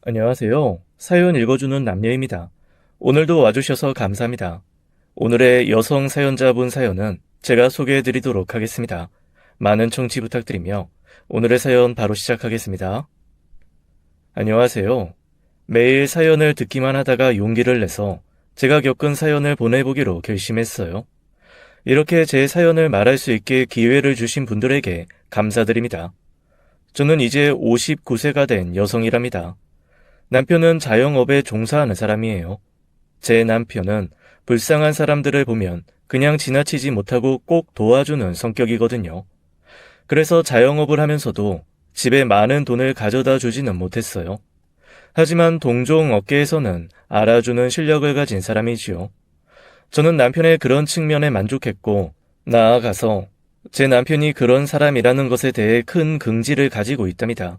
안녕하세요. 사연 읽어주는 남녀입니다. 오늘도 와주셔서 감사합니다. 오늘의 여성 사연자분 사연은 제가 소개해드리도록 하겠습니다. 많은 청취 부탁드리며 오늘의 사연 바로 시작하겠습니다. 안녕하세요. 매일 사연을 듣기만 하다가 용기를 내서 제가 겪은 사연을 보내보기로 결심했어요. 이렇게 제 사연을 말할 수 있게 기회를 주신 분들에게 감사드립니다. 저는 이제 59세가 된 여성이랍니다. 남편은 자영업에 종사하는 사람이에요. 제 남편은 불쌍한 사람들을 보면 그냥 지나치지 못하고 꼭 도와주는 성격이거든요. 그래서 자영업을 하면서도 집에 많은 돈을 가져다 주지는 못했어요. 하지만 동종 업계에서는 알아주는 실력을 가진 사람이지요. 저는 남편의 그런 측면에 만족했고, 나아가서 제 남편이 그런 사람이라는 것에 대해 큰 긍지를 가지고 있답니다.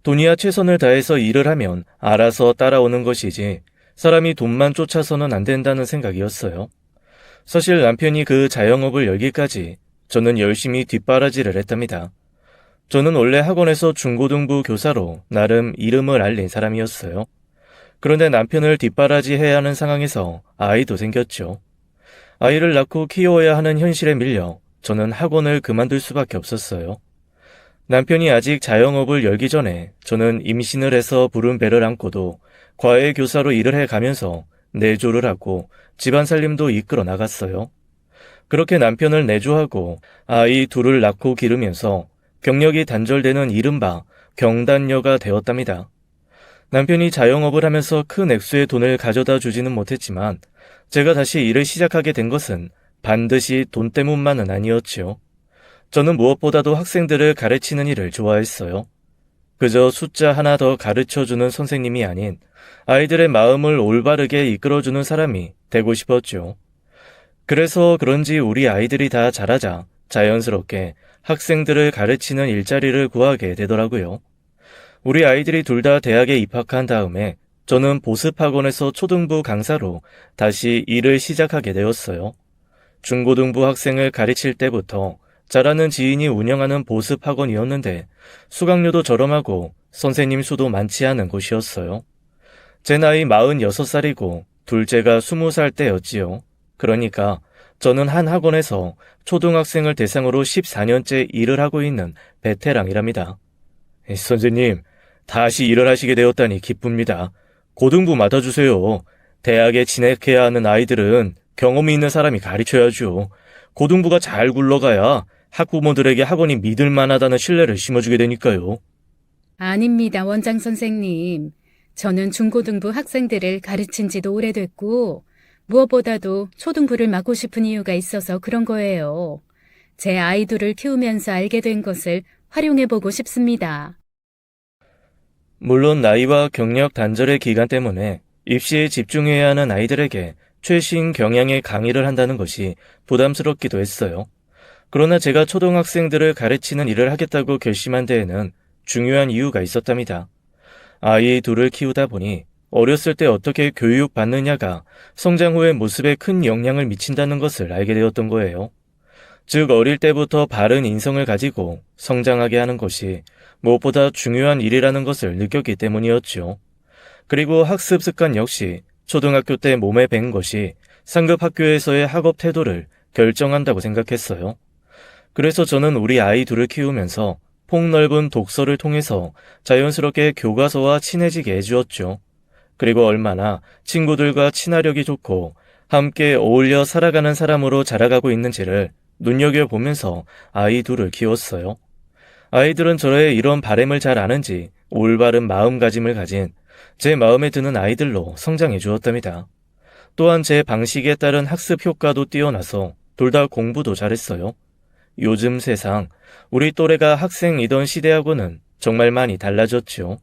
돈이야 최선을 다해서 일을 하면 알아서 따라오는 것이지 사람이 돈만 쫓아서는 안 된다는 생각이었어요. 사실 남편이 그 자영업을 열기까지 저는 열심히 뒷바라지를 했답니다. 저는 원래 학원에서 중고등부 교사로 나름 이름을 알린 사람이었어요. 그런데 남편을 뒷바라지해야 하는 상황에서 아이도 생겼죠. 아이를 낳고 키워야 하는 현실에 밀려 저는 학원을 그만둘 수밖에 없었어요. 남편이 아직 자영업을 열기 전에 저는 임신을 해서 부른 배를 안고도 과외 교사로 일을 해가면서 내조를 하고 집안 살림도 이끌어 나갔어요. 그렇게 남편을 내조하고 아이 둘을 낳고 기르면서 경력이 단절되는 이른바 경단녀가 되었답니다. 남편이 자영업을 하면서 큰 액수의 돈을 가져다 주지는 못했지만 제가 다시 일을 시작하게 된 것은 반드시 돈 때문만은 아니었지요. 저는 무엇보다도 학생들을 가르치는 일을 좋아했어요. 그저 숫자 하나 더 가르쳐주는 선생님이 아닌 아이들의 마음을 올바르게 이끌어주는 사람이 되고 싶었죠. 그래서 그런지 우리 아이들이 다 자라자 자연스럽게 학생들을 가르치는 일자리를 구하게 되더라고요. 우리 아이들이 둘 다 대학에 입학한 다음에 저는 보습학원에서 초등부 강사로 다시 일을 시작하게 되었어요. 중고등부 학생을 가르칠 때부터 잘 아는 지인이 운영하는 보습학원이었는데 수강료도 저렴하고 선생님 수도 많지 않은 곳이었어요. 제 나이 46살이고 둘째가 20살 때였지요. 그러니까 저는 한 학원에서 초등학생을 대상으로 14년째 일을 하고 있는 베테랑이랍니다. 선생님, 다시 일을 하시게 되었다니 기쁩니다. 고등부 맡아주세요. 대학에 진학해야 하는 아이들은 경험이 있는 사람이 가르쳐야죠. 고등부가 잘 굴러가야 학부모들에게 학원이 믿을 만하다는 신뢰를 심어주게 되니까요. 아닙니다, 원장 선생님. 저는 중고등부 학생들을 가르친 지도 오래됐고, 무엇보다도 초등부를 맡고 싶은 이유가 있어서 그런 거예요. 제 아이들을 키우면서 알게 된 것을 활용해보고 싶습니다. 물론 나이와 경력 단절의 기간 때문에 입시에 집중해야 하는 아이들에게 최신 경향의 강의를 한다는 것이 부담스럽기도 했어요. 그러나 제가 초등학생들을 가르치는 일을 하겠다고 결심한 데에는 중요한 이유가 있었답니다. 아이 둘을 키우다 보니 어렸을 때 어떻게 교육받느냐가 성장 후의 모습에 큰 영향을 미친다는 것을 알게 되었던 거예요. 즉 어릴 때부터 바른 인성을 가지고 성장하게 하는 것이 무엇보다 중요한 일이라는 것을 느꼈기 때문이었죠. 그리고 학습 습관 역시 초등학교 때 몸에 밴 것이 상급 학교에서의 학업 태도를 결정한다고 생각했어요. 그래서 저는 우리 아이 둘을 키우면서 폭넓은 독서를 통해서 자연스럽게 교과서와 친해지게 해주었죠. 그리고 얼마나 친구들과 친화력이 좋고 함께 어울려 살아가는 사람으로 자라가고 있는지를 눈여겨보면서 아이 둘을 키웠어요. 아이들은 저의 이런 바램을 잘 아는지 올바른 마음가짐을 가진 제 마음에 드는 아이들로 성장해 주었답니다. 또한 제 방식에 따른 학습 효과도 뛰어나서 둘 다 공부도 잘했어요. 요즘 세상, 우리 또래가 학생이던 시대하고는 정말 많이 달라졌죠.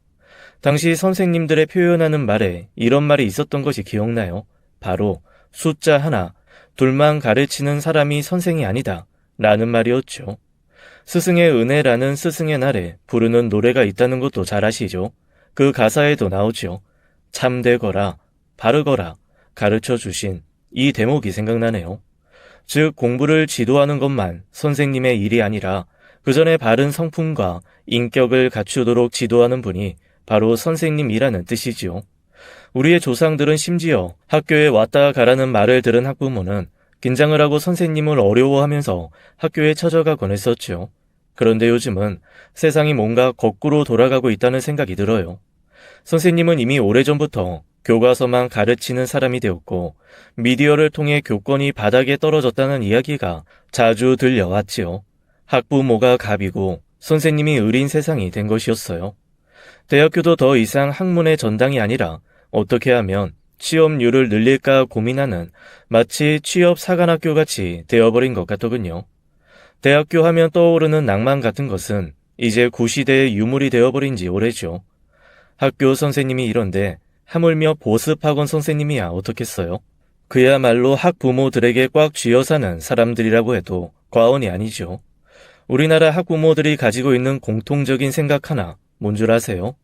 당시 선생님들의 표현하는 말에 이런 말이 있었던 것이 기억나요. 바로 숫자 하나, 둘만 가르치는 사람이 선생이 아니다 라는 말이었죠. 스승의 은혜라는 스승의 날에 부르는 노래가 있다는 것도 잘 아시죠? 그 가사에도 나오죠. 참되거라, 바르거라, 가르쳐 주신 이 대목이 생각나네요. 즉 공부를 지도하는 것만 선생님의 일이 아니라 그 전에 바른 성품과 인격을 갖추도록 지도하는 분이 바로 선생님이라는 뜻이지요. 우리의 조상들은 심지어 학교에 왔다 가라는 말을 들은 학부모는 긴장을 하고 선생님을 어려워하면서 학교에 찾아가곤 했었지요. 그런데 요즘은 세상이 뭔가 거꾸로 돌아가고 있다는 생각이 들어요. 선생님은 이미 오래전부터 교과서만 가르치는 사람이 되었고 미디어를 통해 교권이 바닥에 떨어졌다는 이야기가 자주 들려왔지요. 학부모가 갑이고 선생님이 을인 세상이 된 것이었어요. 대학교도 더 이상 학문의 전당이 아니라 어떻게 하면 취업률을 늘릴까 고민하는 마치 취업 사관학교 같이 되어버린 것 같더군요. 대학교 하면 떠오르는 낭만 같은 것은 이제 구시대의 유물이 되어버린 지 오래죠. 학교 선생님이 이런데 하물며 보습학원 선생님이야 어떻겠어요? 그야말로 학부모들에게 꽉 쥐어 사는 사람들이라고 해도 과언이 아니죠. 우리나라 학부모들이 가지고 있는 공통적인 생각 하나, 뭔 줄 아세요?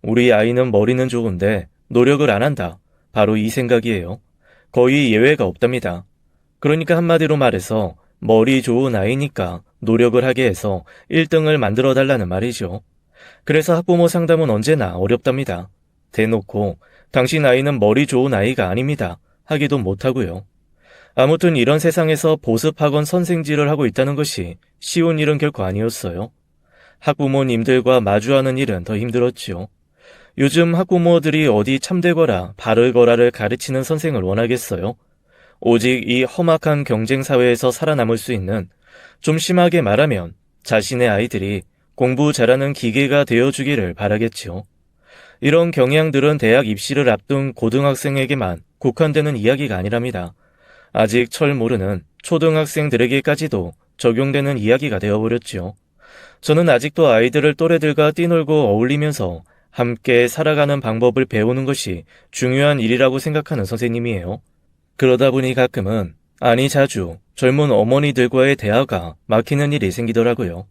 우리 아이는 머리는 좋은데 노력을 안 한다. 바로 이 생각이에요. 거의 예외가 없답니다. 그러니까 한마디로 말해서 머리 좋은 아이니까 노력을 하게 해서 1등을 만들어 달라는 말이죠. 그래서 학부모 상담은 언제나 어렵답니다. 대놓고 당신 아이는 머리 좋은 아이가 아닙니다. 하기도 못하고요. 아무튼 이런 세상에서 보습학원 선생질을 하고 있다는 것이 쉬운 일은 결코 아니었어요. 학부모님들과 마주하는 일은 더 힘들었지요. 요즘 학부모들이 어디 참되거라 바르거라를 가르치는 선생을 원하겠어요? 오직 이 험악한 경쟁 사회에서 살아남을 수 있는, 좀 심하게 말하면 자신의 아이들이 공부 잘하는 기계가 되어주기를 바라겠지요. 이런 경향들은 대학 입시를 앞둔 고등학생에게만 국한되는 이야기가 아니랍니다. 아직 철 모르는 초등학생들에게까지도 적용되는 이야기가 되어버렸지요. 저는 아직도 아이들을 또래들과 뛰놀고 어울리면서 함께 살아가는 방법을 배우는 것이 중요한 일이라고 생각하는 선생님이에요. 그러다 보니 가끔은, 아니 자주, 젊은 어머니들과의 대화가 막히는 일이 생기더라고요.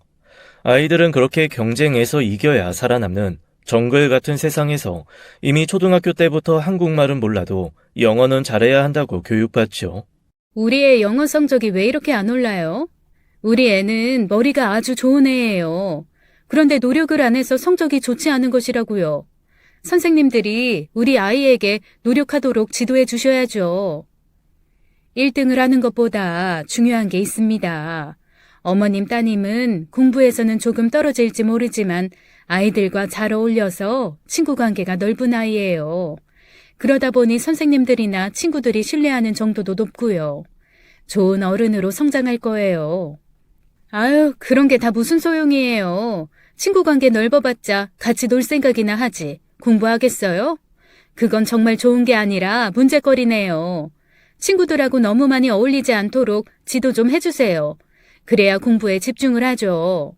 아이들은 그렇게 경쟁에서 이겨야 살아남는 정글 같은 세상에서 이미 초등학교 때부터 한국말은 몰라도 영어는 잘해야 한다고 교육받죠. 우리 애 영어 성적이 왜 이렇게 안 올라요? 우리 애는 머리가 아주 좋은 애예요. 그런데 노력을 안 해서 성적이 좋지 않은 것이라고요. 선생님들이 우리 아이에게 노력하도록 지도해 주셔야죠. 1등을 하는 것보다 중요한 게 있습니다. 어머님 따님은 공부에서는 조금 떨어질지 모르지만 아이들과 잘 어울려서 친구 관계가 넓은 아이예요. 그러다 보니 선생님들이나 친구들이 신뢰하는 정도도 높고요. 좋은 어른으로 성장할 거예요. 아유, 그런 게 다 무슨 소용이에요. 친구 관계 넓어봤자 같이 놀 생각이나 하지. 공부하겠어요? 그건 정말 좋은 게 아니라 문제거리네요. 친구들하고 너무 많이 어울리지 않도록 지도 좀 해주세요. 그래야 공부에 집중을 하죠.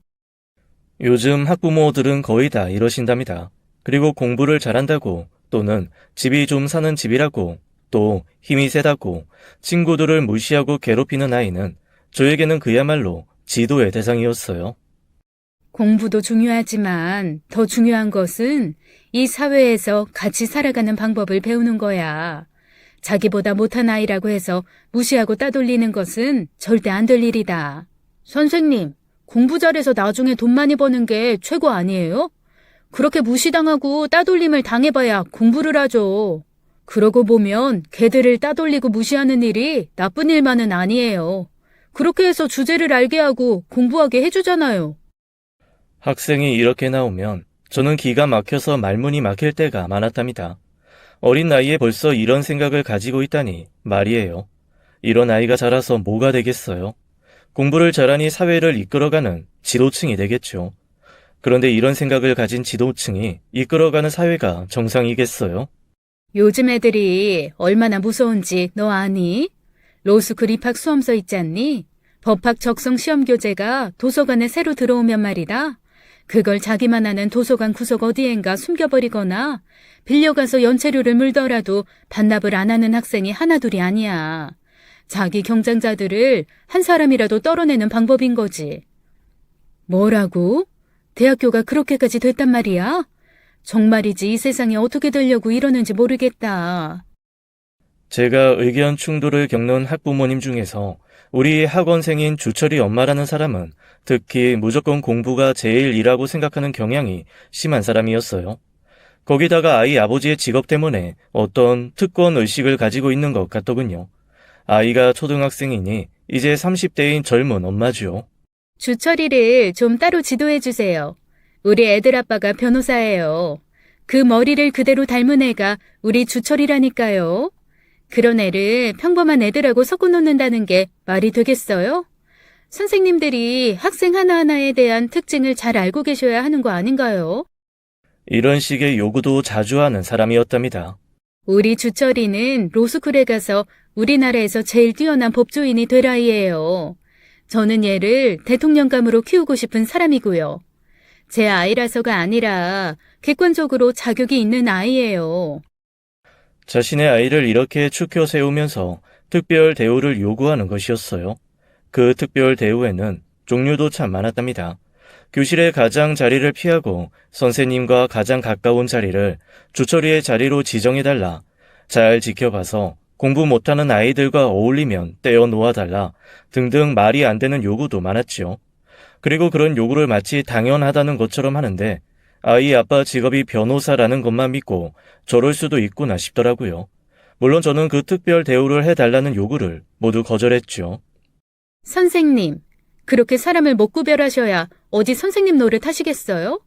요즘 학부모들은 거의 다 이러신답니다. 그리고 공부를 잘한다고, 또는 집이 좀 사는 집이라고, 또 힘이 세다고 친구들을 무시하고 괴롭히는 아이는 저에게는 그야말로 지도의 대상이었어요. 공부도 중요하지만 더 중요한 것은 이 사회에서 같이 살아가는 방법을 배우는 거야. 자기보다 못한 아이라고 해서 무시하고 따돌리는 것은 절대 안 될 일이다. 선생님, 공부 잘해서 나중에 돈 많이 버는 게 최고 아니에요? 그렇게 무시당하고 따돌림을 당해봐야 공부를 하죠. 그러고 보면 걔들을 따돌리고 무시하는 일이 나쁜 일만은 아니에요. 그렇게 해서 주제를 알게 하고 공부하게 해주잖아요. 학생이 이렇게 나오면 저는 기가 막혀서 말문이 막힐 때가 많았답니다. 어린 나이에 벌써 이런 생각을 가지고 있다니 말이에요. 이런 아이가 자라서 뭐가 되겠어요? 공부를 잘하니 사회를 이끌어가는 지도층이 되겠죠. 그런데 이런 생각을 가진 지도층이 이끌어가는 사회가 정상이겠어요? 요즘 애들이 얼마나 무서운지 너 아니? 로스쿨 입학 수험서 있지 않니? 법학 적성 시험 교재가 도서관에 새로 들어오면 말이다. 그걸 자기만 아는 도서관 구석 어디엔가 숨겨버리거나 빌려가서 연체료를 물더라도 반납을 안 하는 학생이 하나둘이 아니야. 자기 경쟁자들을 한 사람이라도 떨어내는 방법인 거지. 뭐라고? 대학교가 그렇게까지 됐단 말이야? 정말이지 이 세상이 어떻게 되려고 이러는지 모르겠다. 제가 의견 충돌을 겪는 학부모님 중에서 우리 학원생인 주철이 엄마라는 사람은 특히 무조건 공부가 제일이라고 생각하는 경향이 심한 사람이었어요. 거기다가 아이 아버지의 직업 때문에 어떤 특권 의식을 가지고 있는 것 같더군요. 아이가 초등학생이니 이제 30대인 젊은 엄마죠. 주철이를 좀 따로 지도해 주세요. 우리 애들 아빠가 변호사예요. 그 머리를 그대로 닮은 애가 우리 주철이라니까요. 그런 애를 평범한 애들하고 섞어놓는다는 게 말이 되겠어요? 선생님들이 학생 하나하나에 대한 특징을 잘 알고 계셔야 하는 거 아닌가요? 이런 식의 요구도 자주 하는 사람이었답니다. 우리 주철이는 로스쿨에 가서 우리나라에서 제일 뛰어난 법조인이 될 아이예요. 저는 얘를 대통령감으로 키우고 싶은 사람이고요. 제 아이라서가 아니라 객관적으로 자격이 있는 아이예요. 자신의 아이를 이렇게 추켜 세우면서 특별 대우를 요구하는 것이었어요. 그 특별 대우에는 종류도 참 많았답니다. 교실의 가장 자리를 피하고 선생님과 가장 가까운 자리를 주철이의 자리로 지정해달라. 잘 지켜봐서 공부 못하는 아이들과 어울리면 떼어 놓아달라. 등등 말이 안 되는 요구도 많았지요. 그리고 그런 요구를 마치 당연하다는 것처럼 하는데 아이 아빠 직업이 변호사라는 것만 믿고 저럴 수도 있구나 싶더라고요. 물론 저는 그 특별 대우를 해달라는 요구를 모두 거절했죠. 선생님, 그렇게 사람을 못 구별하셔야 어디 선생님 노릇 하시겠어요?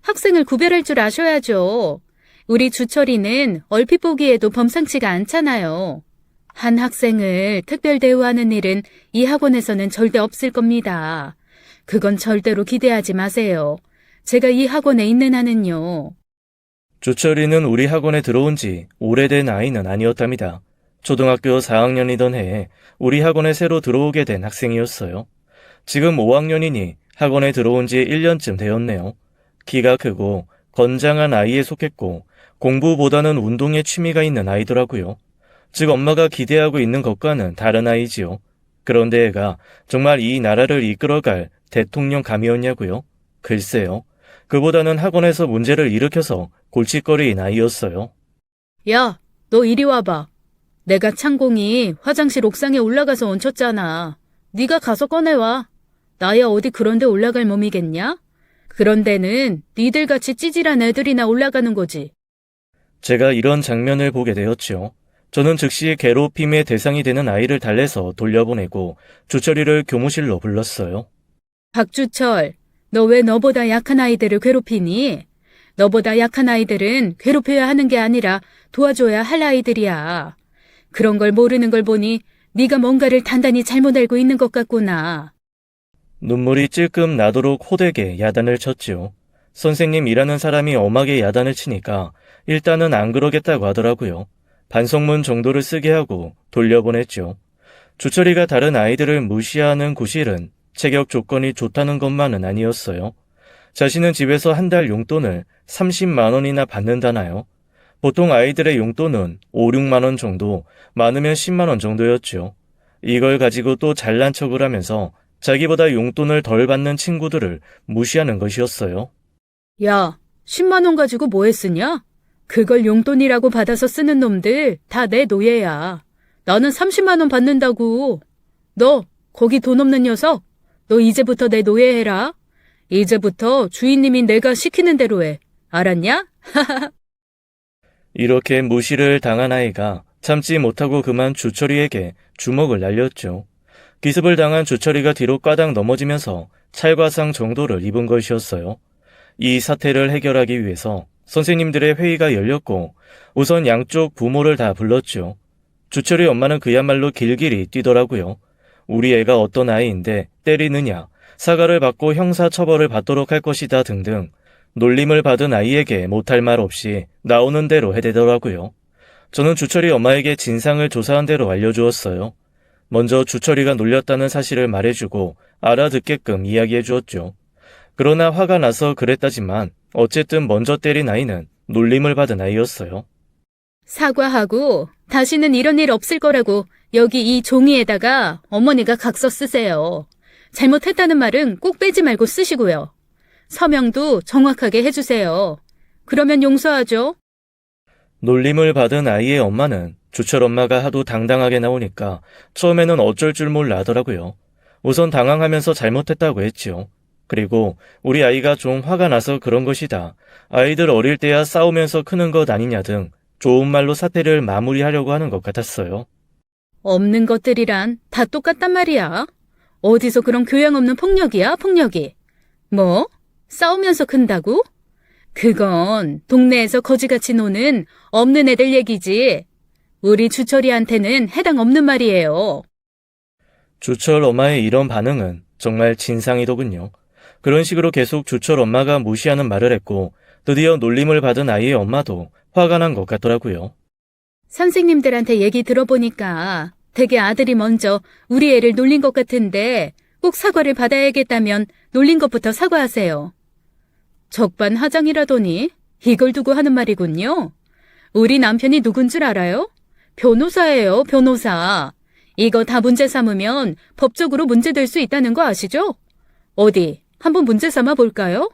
학생을 구별할 줄 아셔야죠. 우리 주철이는 얼핏 보기에도 범상치가 않잖아요. 한 학생을 특별 대우하는 일은 이 학원에서는 절대 없을 겁니다. 그건 절대로 기대하지 마세요. 제가 이 학원에 있는 한은요. 주철이는 우리 학원에 들어온 지 오래된 아이는 아니었답니다. 초등학교 4학년이던 해에 우리 학원에 새로 들어오게 된 학생이었어요. 지금 5학년이니 학원에 들어온 지 1년쯤 되었네요. 키가 크고 건장한 아이에 속했고 공부보다는 운동에 취미가 있는 아이더라고요. 즉 엄마가 기대하고 있는 것과는 다른 아이지요. 그런데 애가 정말 이 나라를 이끌어갈 대통령감이었냐고요? 글쎄요. 그보다는 학원에서 문제를 일으켜서 골칫거리인 아이였어요. 야, 너 이리 와봐. 내가 창공이 화장실 옥상에 올라가서 얹혔잖아. 네가 가서 꺼내와. 나야 어디 그런 데 올라갈 몸이겠냐? 그런 데는 니들같이 찌질한 애들이나 올라가는 거지. 제가 이런 장면을 보게 되었죠. 저는 즉시 괴롭힘의 대상이 되는 아이를 달래서 돌려보내고 주철이를 교무실로 불렀어요. 박주철, 너 왜 너보다 약한 아이들을 괴롭히니? 너보다 약한 아이들은 괴롭혀야 하는 게 아니라 도와줘야 할 아이들이야. 그런 걸 모르는 걸 보니 네가 뭔가를 단단히 잘못 알고 있는 것 같구나. 눈물이 찔끔 나도록 호되게 야단을 쳤지요. 선생님이라는 사람이 엄하게 야단을 치니까 일단은 안 그러겠다고 하더라고요. 반성문 정도를 쓰게 하고 돌려보냈죠. 주철이가 다른 아이들을 무시하는 구실은 체격 조건이 좋다는 것만은 아니었어요. 자신은 집에서 한 달 용돈을 30만 원이나 받는다나요? 보통 아이들의 용돈은 5, 6만 원 정도, 많으면 10만 원 정도였죠. 이걸 가지고 또 잘난 척을 하면서 자기보다 용돈을 덜 받는 친구들을 무시하는 것이었어요. 야, 10만 원 가지고 뭐 했으냐? 그걸 용돈이라고 받아서 쓰는 놈들 다 내 노예야. 나는 30만 원 받는다고. 너, 거기 돈 없는 녀석. 너 이제부터 내 노예해라. 이제부터 주인님이 내가 시키는 대로 해. 알았냐? 이렇게 무시를 당한 아이가 참지 못하고 그만 주철이에게 주먹을 날렸죠. 기습을 당한 주철이가 뒤로 까닥 넘어지면서 찰과상 정도를 입은 것이었어요. 이 사태를 해결하기 위해서 선생님들의 회의가 열렸고 우선 양쪽 부모를 다 불렀죠. 주철이 엄마는 그야말로 길길이 뛰더라고요. 우리 애가 어떤 아이인데 때리느냐, 사과를 받고 형사처벌을 받도록 할 것이다 등등 놀림을 받은 아이에게 못할 말 없이 나오는 대로 해대더라고요. 저는 주철이 엄마에게 진상을 조사한 대로 알려주었어요. 먼저 주철이가 놀렸다는 사실을 말해주고 알아듣게끔 이야기해 주었죠. 그러나 화가 나서 그랬다지만 어쨌든 먼저 때린 아이는 놀림을 받은 아이였어요. 사과하고 다시는 이런 일 없을 거라고 여기 이 종이에다가 어머니가 각서 쓰세요. 잘못했다는 말은 꼭 빼지 말고 쓰시고요. 서명도 정확하게 해주세요. 그러면 용서하죠. 놀림을 받은 아이의 엄마는 주철 엄마가 하도 당당하게 나오니까 처음에는 어쩔 줄 몰라 하더라고요. 우선 당황하면서 잘못했다고 했지요. 그리고 우리 아이가 좀 화가 나서 그런 것이다. 아이들 어릴 때야 싸우면서 크는 것 아니냐 등 좋은 말로 사태를 마무리하려고 하는 것 같았어요. 없는 것들이란 다 똑같단 말이야. 어디서 그런 교양 없는 폭력이야, 폭력이. 뭐? 싸우면서 큰다고? 그건 동네에서 거지같이 노는 없는 애들 얘기지. 우리 주철이한테는 해당 없는 말이에요. 주철 엄마의 이런 반응은 정말 진상이더군요. 그런 식으로 계속 주철 엄마가 무시하는 말을 했고 드디어 놀림을 받은 아이의 엄마도 화가 난 것 같더라고요. 선생님들한테 얘기 들어보니까 되게 아들이 먼저 우리 애를 놀린 것 같은데 꼭 사과를 받아야겠다면 놀린 것부터 사과하세요. 적반하장이라더니 이걸 두고 하는 말이군요. 우리 남편이 누군 줄 알아요? 변호사예요, 변호사. 이거 다 문제 삼으면 법적으로 문제될 수 있다는 거 아시죠? 어디 한번 문제 삼아 볼까요?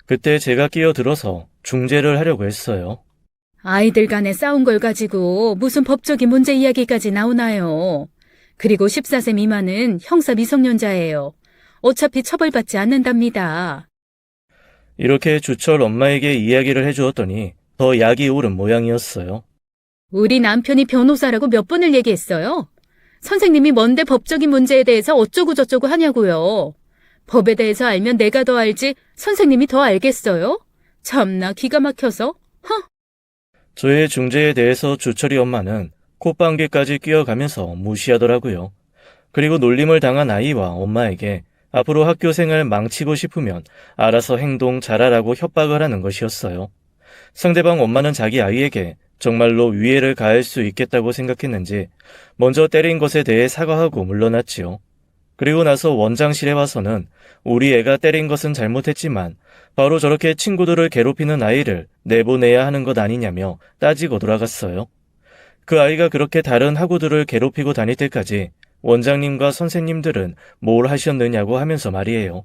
그때 제가 끼어들어서 중재를 하려고 했어요. 아이들 간에 싸운 걸 가지고 무슨 법적인 문제 이야기까지 나오나요? 그리고 14세 미만은 형사 미성년자예요. 어차피 처벌받지 않는답니다. 이렇게 주철 엄마에게 이야기를 해주었더니 더 약이 오른 모양이었어요. 우리 남편이 변호사라고 몇 번을 얘기했어요. 선생님이 뭔데 법적인 문제에 대해서 어쩌고 저쩌고 하냐고요. 법에 대해서 알면 내가 더 알지 선생님이 더 알겠어요? 참나 기가 막혀서. 저의 중재에 대해서 주철이 엄마는 콧방귀까지 끼어가면서 무시하더라고요. 그리고 놀림을 당한 아이와 엄마에게 앞으로 학교 생활 망치고 싶으면 알아서 행동 잘하라고 협박을 하는 것이었어요. 상대방 엄마는 자기 아이에게 정말로 위해를 가할 수 있겠다고 생각했는지 먼저 때린 것에 대해 사과하고 물러났지요. 그리고 나서 원장실에 와서는 우리 애가 때린 것은 잘못했지만 바로 저렇게 친구들을 괴롭히는 아이를 내보내야 하는 것 아니냐며 따지고 돌아갔어요. 그 아이가 그렇게 다른 학우들을 괴롭히고 다닐 때까지 원장님과 선생님들은 뭘 하셨느냐고 하면서 말이에요.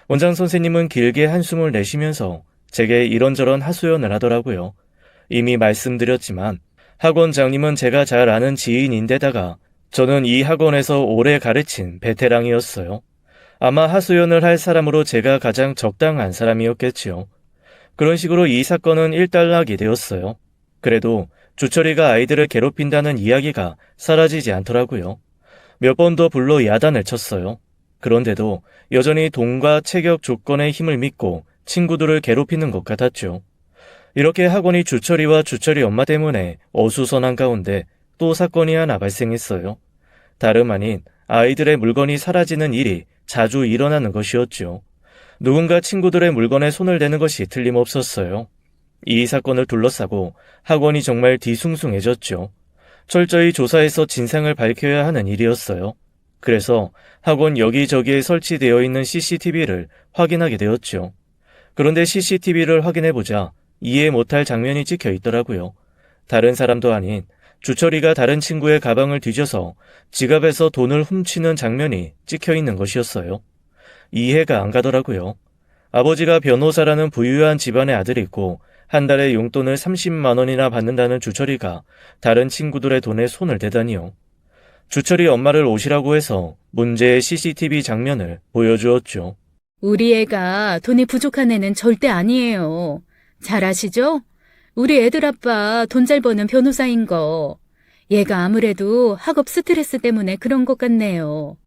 원장 선생님은 길게 한숨을 내쉬면서 제게 이런저런 하소연을 하더라고요. 이미 말씀드렸지만 학원장님은 제가 잘 아는 지인인데다가 저는 이 학원에서 오래 가르친 베테랑이었어요. 아마 하소연을 할 사람으로 제가 가장 적당한 사람이었겠지요. 그런 식으로 이 사건은 일단락이 되었어요. 그래도 주철이가 아이들을 괴롭힌다는 이야기가 사라지지 않더라고요. 몇 번 더 불러 야단을 쳤어요. 그런데도 여전히 돈과 체격 조건의 힘을 믿고 친구들을 괴롭히는 것 같았죠. 이렇게 학원이 주철이와 주철이 엄마 때문에 어수선한 가운데 또 사건이 하나 발생했어요. 다름 아닌 아이들의 물건이 사라지는 일이 자주 일어나는 것이었죠. 누군가 친구들의 물건에 손을 대는 것이 틀림없었어요. 이 사건을 둘러싸고 학원이 정말 뒤숭숭해졌죠. 철저히 조사해서 진상을 밝혀야 하는 일이었어요. 그래서 학원 여기저기에 설치되어 있는 CCTV를 확인하게 되었죠. 그런데 CCTV를 확인해보자 이해 못할 장면이 찍혀 있더라고요. 다른 사람도 아닌 주철이가 다른 친구의 가방을 뒤져서 지갑에서 돈을 훔치는 장면이 찍혀 있는 것이었어요. 이해가 안 가더라고요. 아버지가 변호사라는 부유한 집안의 아들이고 한 달에 용돈을 30만 원이나 받는다는 주철이가 다른 친구들의 돈에 손을 대다니요. 주철이 엄마를 오시라고 해서 문제의 CCTV 장면을 보여주었죠. 우리 애가 돈이 부족한 애는 절대 아니에요. 잘 아시죠? 우리 애들 아빠 돈 잘 버는 변호사인 거. 얘가 아무래도 학업 스트레스 때문에 그런 것 같네요.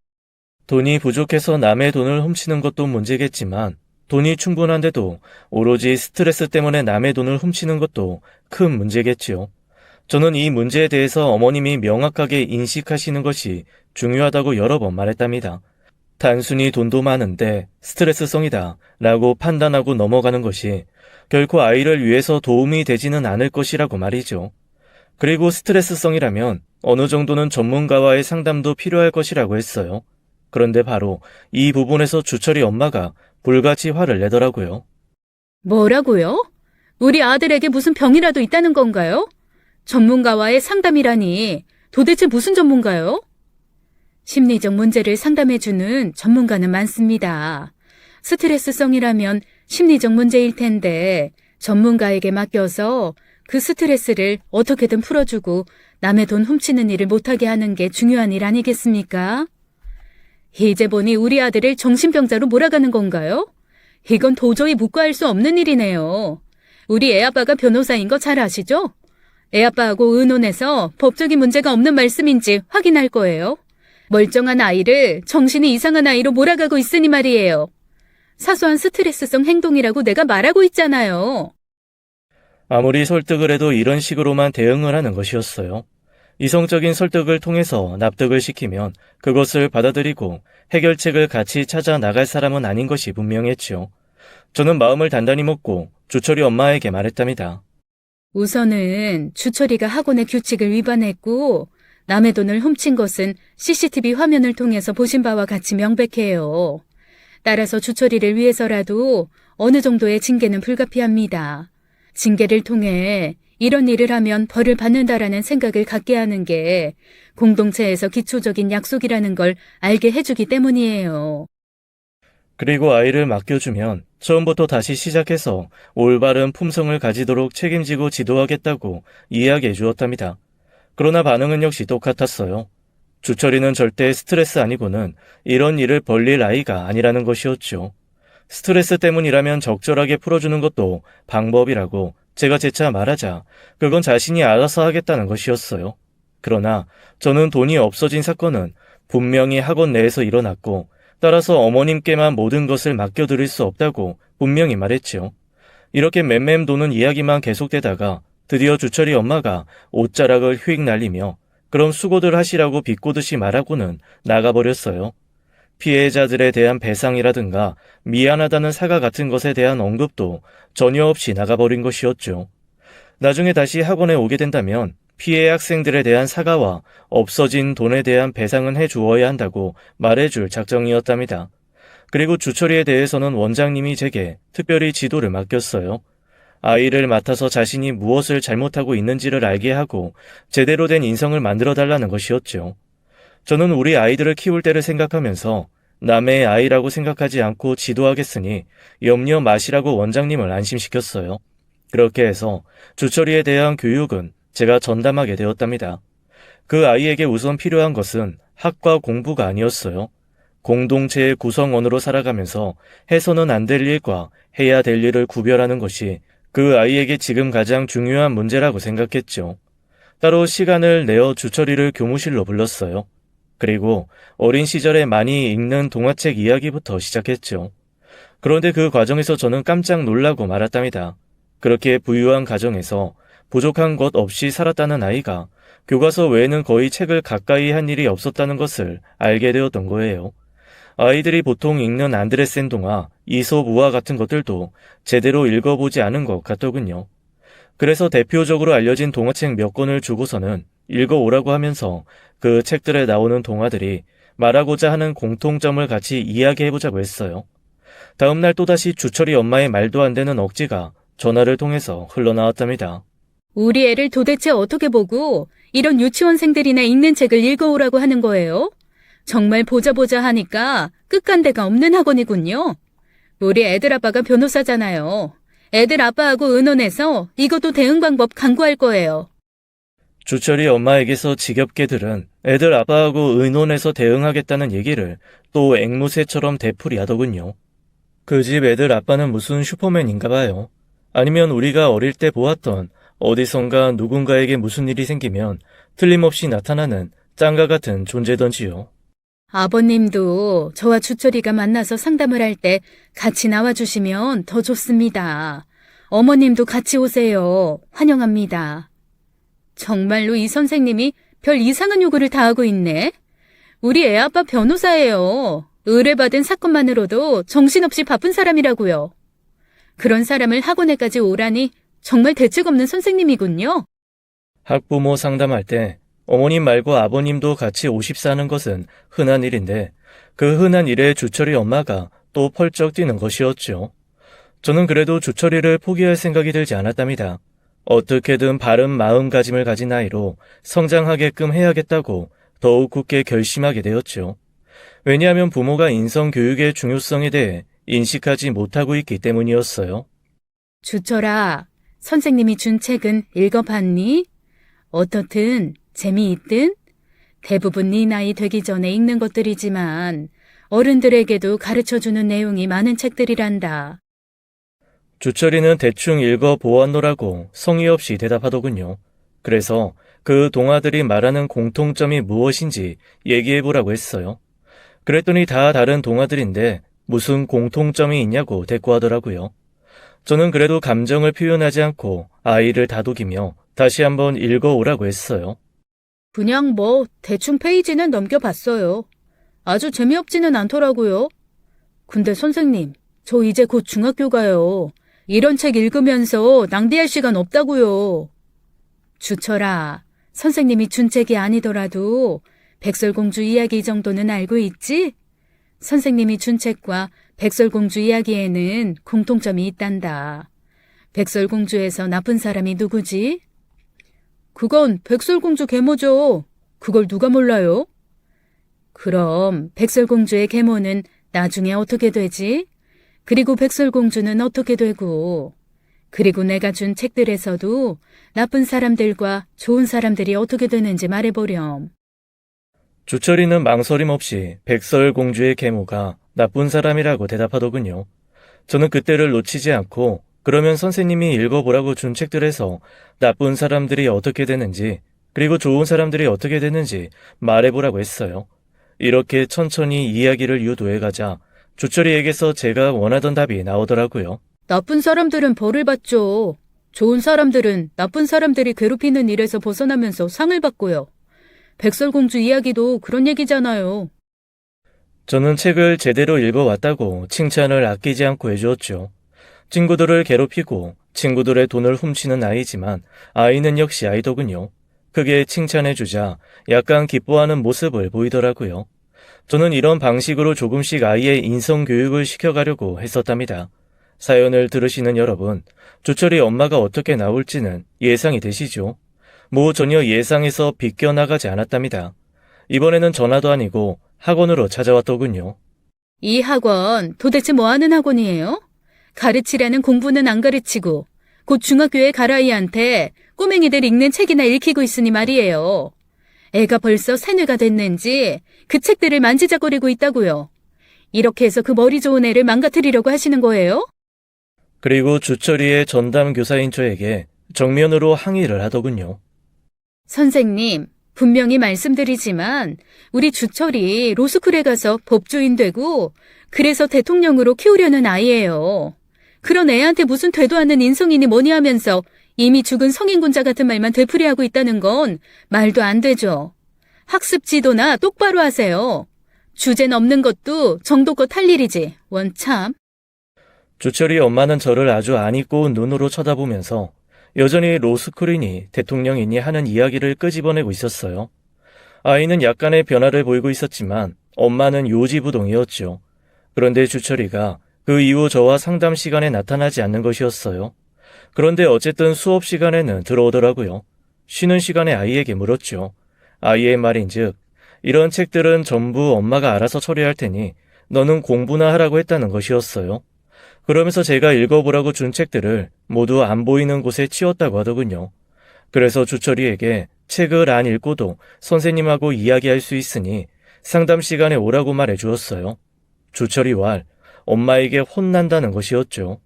돈이 부족해서 남의 돈을 훔치는 것도 문제겠지만 돈이 충분한데도 오로지 스트레스 때문에 남의 돈을 훔치는 것도 큰 문제겠지요. 저는 이 문제에 대해서 어머님이 명확하게 인식하시는 것이 중요하다고 여러 번 말했답니다. 단순히 돈도 많은데 스트레스성이다 라고 판단하고 넘어가는 것이 결코 아이를 위해서 도움이 되지는 않을 것이라고 말이죠. 그리고 스트레스성이라면 어느 정도는 전문가와의 상담도 필요할 것이라고 했어요. 그런데 바로 이 부분에서 주철이 엄마가 불같이 화를 내더라고요. 뭐라고요? 우리 아들에게 무슨 병이라도 있다는 건가요? 전문가와의 상담이라니 도대체 무슨 전문가요? 심리적 문제를 상담해주는 전문가는 많습니다. 스트레스성이라면 심리적 문제일 텐데 전문가에게 맡겨서 그 스트레스를 어떻게든 풀어주고 남의 돈 훔치는 일을 못하게 하는 게 중요한 일 아니겠습니까? 이제 보니 우리 아들을 정신병자로 몰아가는 건가요? 이건 도저히 묵과할 수 없는 일이네요. 우리 애아빠가 변호사인 거 잘 아시죠? 애아빠하고 의논해서 법적인 문제가 없는 말씀인지 확인할 거예요. 멀쩡한 아이를 정신이 이상한 아이로 몰아가고 있으니 말이에요. 사소한 스트레스성 행동이라고 내가 말하고 있잖아요. 아무리 설득을 해도 이런 식으로만 대응을 하는 것이었어요. 이성적인 설득을 통해서 납득을 시키면 그것을 받아들이고 해결책을 같이 찾아 나갈 사람은 아닌 것이 분명했지요. 저는 마음을 단단히 먹고 주철이 엄마에게 말했답니다. 우선은 주철이가 학원의 규칙을 위반했고 남의 돈을 훔친 것은 CCTV 화면을 통해서 보신 바와 같이 명백해요. 따라서 주철이를 위해서라도 어느 정도의 징계는 불가피합니다. 징계를 통해 이런 일을 하면 벌을 받는다라는 생각을 갖게 하는 게 공동체에서 기초적인 약속이라는 걸 알게 해주기 때문이에요. 그리고 아이를 맡겨주면 처음부터 다시 시작해서 올바른 품성을 가지도록 책임지고 지도하겠다고 이야기해 주었답니다. 그러나 반응은 역시 똑같았어요. 주철이는 절대 스트레스 아니고는 이런 일을 벌릴 아이가 아니라는 것이었죠. 스트레스 때문이라면 적절하게 풀어주는 것도 방법이라고 제가 재차 말하자 그건 자신이 알아서 하겠다는 것이었어요. 그러나 저는 돈이 없어진 사건은 분명히 학원 내에서 일어났고 따라서 어머님께만 모든 것을 맡겨드릴 수 없다고 분명히 말했지요. 이렇게 맴맴 도는 이야기만 계속되다가 드디어 주철이 엄마가 옷자락을 휙 날리며 그럼 수고들 하시라고 비꼬듯이 말하고는 나가버렸어요. 피해자들에 대한 배상이라든가 미안하다는 사과 같은 것에 대한 언급도 전혀 없이 나가버린 것이었죠. 나중에 다시 학원에 오게 된다면 피해 학생들에 대한 사과와 없어진 돈에 대한 배상은 해주어야 한다고 말해줄 작정이었답니다. 그리고 주철이에 대해서는 원장님이 제게 특별히 지도를 맡겼어요. 아이를 맡아서 자신이 무엇을 잘못하고 있는지를 알게 하고 제대로 된 인성을 만들어달라는 것이었죠. 저는 우리 아이들을 키울 때를 생각하면서 남의 아이라고 생각하지 않고 지도하겠으니 염려 마시라고 원장님을 안심시켰어요. 그렇게 해서 주철이에 대한 교육은 제가 전담하게 되었답니다. 그 아이에게 우선 필요한 것은 학과 공부가 아니었어요. 공동체의 구성원으로 살아가면서 해서는 안 될 일과 해야 될 일을 구별하는 것이 그 아이에게 지금 가장 중요한 문제라고 생각했죠. 따로 시간을 내어 주철이를 교무실로 불렀어요. 그리고 어린 시절에 많이 읽는 동화책 이야기부터 시작했죠. 그런데 그 과정에서 저는 깜짝 놀라고 말았답니다. 그렇게 부유한 가정에서 부족한 것 없이 살았다는 아이가 교과서 외에는 거의 책을 가까이 한 일이 없었다는 것을 알게 되었던 거예요. 아이들이 보통 읽는 안드레센 동화, 이솝 우화 같은 것들도 제대로 읽어보지 않은 것 같더군요. 그래서 대표적으로 알려진 동화책 몇 권을 주고서는 읽어오라고 하면서 그 책들에 나오는 동화들이 말하고자 하는 공통점을 같이 이야기해보자고 했어요. 다음날 또다시 주철이 엄마의 말도 안 되는 억지가 전화를 통해서 흘러나왔답니다. 우리 애를 도대체 어떻게 보고 이런 유치원생들이나 읽는 책을 읽어오라고 하는 거예요? 정말 보자 하니까 끝간데가 없는 학원이군요. 우리 애들 아빠가 변호사잖아요. 애들 아빠하고 의논해서 이것도 대응 방법 강구할 거예요. 주철이 엄마에게서 지겹게 들은 애들 아빠하고 의논해서 대응하겠다는 얘기를 또 앵무새처럼 되풀이하더군요. 그 집 애들 아빠는 무슨 슈퍼맨인가 봐요. 아니면 우리가 어릴 때 보았던 어디선가 누군가에게 무슨 일이 생기면 틀림없이 나타나는 짱가 같은 존재던지요. 아버님도 저와 주철이가 만나서 상담을 할 때 같이 나와주시면 더 좋습니다. 어머님도 같이 오세요. 환영합니다. 정말로 이 선생님이 별 이상한 요구를 다 하고 있네. 우리 애아빠 변호사예요. 의뢰받은 사건만으로도 정신없이 바쁜 사람이라고요. 그런 사람을 학원에까지 오라니 정말 대책 없는 선생님이군요. 학부모 상담할 때 어머님 말고 아버님도 같이 오십사 하는 것은 흔한 일인데 그 흔한 일에 주철이 엄마가 또 펄쩍 뛰는 것이었죠. 저는 그래도 주철이를 포기할 생각이 들지 않았답니다. 어떻게든 바른 마음가짐을 가진 아이로 성장하게끔 해야겠다고 더욱 굳게 결심하게 되었죠. 왜냐하면 부모가 인성교육의 중요성에 대해 인식하지 못하고 있기 때문이었어요. 주철아, 선생님이 준 책은 읽어봤니? 어떻든 재미있든? 대부분 네 나이 되기 전에 읽는 것들이지만 어른들에게도 가르쳐주는 내용이 많은 책들이란다. 주철이는 대충 읽어 보았노라고 성의 없이 대답하더군요. 그래서 그 동화들이 말하는 공통점이 무엇인지 얘기해보라고 했어요. 그랬더니 다 다른 동화들인데 무슨 공통점이 있냐고 대꾸하더라고요. 저는 그래도 감정을 표현하지 않고 아이를 다독이며 다시 한번 읽어오라고 했어요. 그냥 대충 페이지는 넘겨봤어요. 아주 재미없지는 않더라고요. 근데 선생님, 저 이제 곧 중학교 가요. 이런 책 읽으면서 낭비할 시간 없다고요. 주철아, 선생님이 준 책이 아니더라도 백설공주 이야기 정도는 알고 있지? 선생님이 준 책과 백설공주 이야기에는 공통점이 있단다. 백설공주에서 나쁜 사람이 누구지? 그건 백설공주 계모죠. 그걸 누가 몰라요? 그럼 백설공주의 계모는 나중에 어떻게 되지? 그리고 백설공주는 어떻게 되고, 그리고 내가 준 책들에서도 나쁜 사람들과 좋은 사람들이 어떻게 되는지 말해보렴. 주철이는 망설임 없이 백설공주의 계모가 나쁜 사람이라고 대답하더군요. 저는 그때를 놓치지 않고 그러면 선생님이 읽어보라고 준 책들에서 나쁜 사람들이 어떻게 되는지 그리고 좋은 사람들이 어떻게 되는지 말해보라고 했어요. 이렇게 천천히 이야기를 유도해가자 주철이에게서 제가 원하던 답이 나오더라고요. 나쁜 사람들은 벌을 받죠. 좋은 사람들은 나쁜 사람들이 괴롭히는 일에서 벗어나면서 상을 받고요. 백설공주 이야기도 그런 얘기잖아요. 저는 책을 제대로 읽어왔다고 칭찬을 아끼지 않고 해주었죠. 친구들을 괴롭히고 친구들의 돈을 훔치는 아이지만 아이는 역시 아이더군요. 크게 칭찬해주자 약간 기뻐하는 모습을 보이더라고요. 저는 이런 방식으로 조금씩 아이의 인성교육을 시켜가려고 했었답니다. 사연을 들으시는 여러분, 주철이 엄마가 어떻게 나올지는 예상이 되시죠? 전혀 예상에서 비껴나가지 않았답니다. 이번에는 전화도 아니고 학원으로 찾아왔더군요. 이 학원 도대체 뭐 하는 학원이에요? 가르치라는 공부는 안 가르치고 곧 중학교에 갈 아이한테 꼬맹이들 읽는 책이나 읽히고 있으니 말이에요. 애가 벌써 세뇌가 됐는지 그 책들을 만지작거리고 있다고요. 이렇게 해서 그 머리 좋은 애를 망가뜨리려고 하시는 거예요? 그리고 주철이의 전담 교사인 저에게 정면으로 항의를 하더군요. 선생님, 분명히 말씀드리지만 우리 주철이 로스쿨에 가서 법조인 되고 그래서 대통령으로 키우려는 아이예요. 그런 애한테 무슨 되도 않는 인성이니 뭐니 하면서 이미 죽은 성인군자 같은 말만 되풀이하고 있다는 건 말도 안 되죠. 학습 지도나 똑바로 하세요. 주제 넘는 것도 정도껏 할 일이지. 원참. 주철이 엄마는 저를 아주 아니꼬운 눈으로 쳐다보면서 여전히 로스쿨이니 대통령이니 하는 이야기를 끄집어내고 있었어요. 아이는 약간의 변화를 보이고 있었지만 엄마는 요지부동이었죠. 그런데 주철이가 그 이후 저와 상담 시간에 나타나지 않는 것이었어요. 그런데 어쨌든 수업 시간에는 들어오더라고요. 쉬는 시간에 아이에게 물었죠. 아이의 말인즉 이런 책들은 전부 엄마가 알아서 처리할 테니 너는 공부나 하라고 했다는 것이었어요. 그러면서 제가 읽어보라고 준 책들을 모두 안 보이는 곳에 치웠다고 하더군요. 그래서 주철이에게 책을 안 읽고도 선생님하고 이야기할 수 있으니 상담 시간에 오라고 말해 주었어요. 주철이 왈 엄마에게 혼난다는 것이었죠.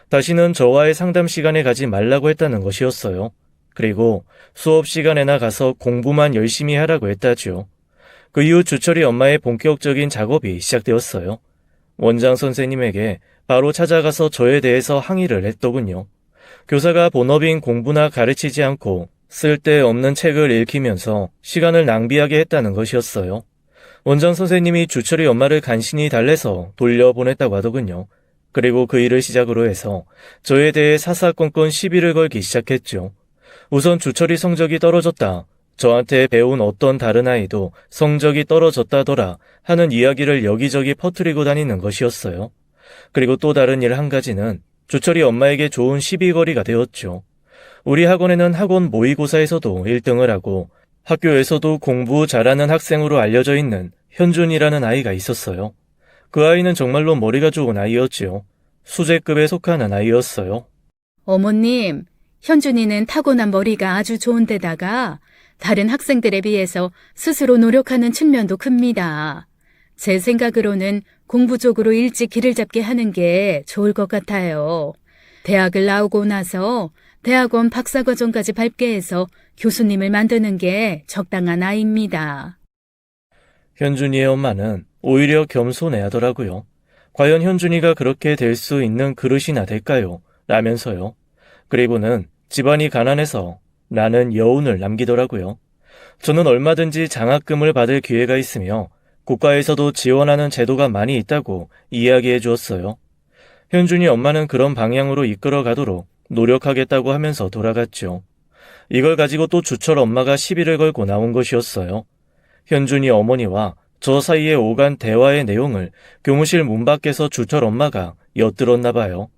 다시는 저와의 상담 시간에 가지 말라고 했다는 것이었어요. 그리고 수업 시간에나 가서 공부만 열심히 하라고 했다죠. 그 이후 주철이 엄마의 본격적인 작업이 시작되었어요. 원장 선생님에게 바로 찾아가서 저에 대해서 항의를 했더군요. 교사가 본업인 공부나 가르치지 않고 쓸데없는 책을 읽히면서 시간을 낭비하게 했다는 것이었어요. 원장 선생님이 주철이 엄마를 간신히 달래서 돌려보냈다고 하더군요. 그리고 그 일을 시작으로 해서 저에 대해 사사건건 시비를 걸기 시작했죠. 우선 주철이 성적이 떨어졌다. 저한테 배운 어떤 다른 아이도 성적이 떨어졌다더라 하는 이야기를 여기저기 퍼뜨리고 다니는 것이었어요. 그리고 또 다른 일 한 가지는 주철이 엄마에게 좋은 시비거리가 되었죠. 우리 학원에는 학원 모의고사에서도 1등을 하고 학교에서도 공부 잘하는 학생으로 알려져 있는 현준이라는 아이가 있었어요. 그 아이는 정말로 머리가 좋은 아이였지요. 수재급에 속하는 아이였어요. 어머님, 현준이는 타고난 머리가 아주 좋은데다가 다른 학생들에 비해서 스스로 노력하는 측면도 큽니다. 제 생각으로는 공부 쪽으로 일찍 길을 잡게 하는 게 좋을 것 같아요. 대학을 나오고 나서 대학원 박사과정까지 밟게 해서 교수님을 만드는 게 적당한 나이입니다. 현준이의 엄마는 오히려 겸손해하더라고요. 과연 현준이가 그렇게 될 수 있는 그릇이나 될까요? 라면서요. 그리고는 집안이 가난해서 나는 여운을 남기더라고요. 저는 얼마든지 장학금을 받을 기회가 있으며 국가에서도 지원하는 제도가 많이 있다고 이야기해 주었어요. 현준이 엄마는 그런 방향으로 이끌어 가도록 노력하겠다고 하면서 돌아갔죠. 이걸 가지고 또 주철 엄마가 시비를 걸고 나온 것이었어요. 현준이 어머니와 저 사이에 오간 대화의 내용을 교무실 문 밖에서 주철 엄마가 엿들었나 봐요.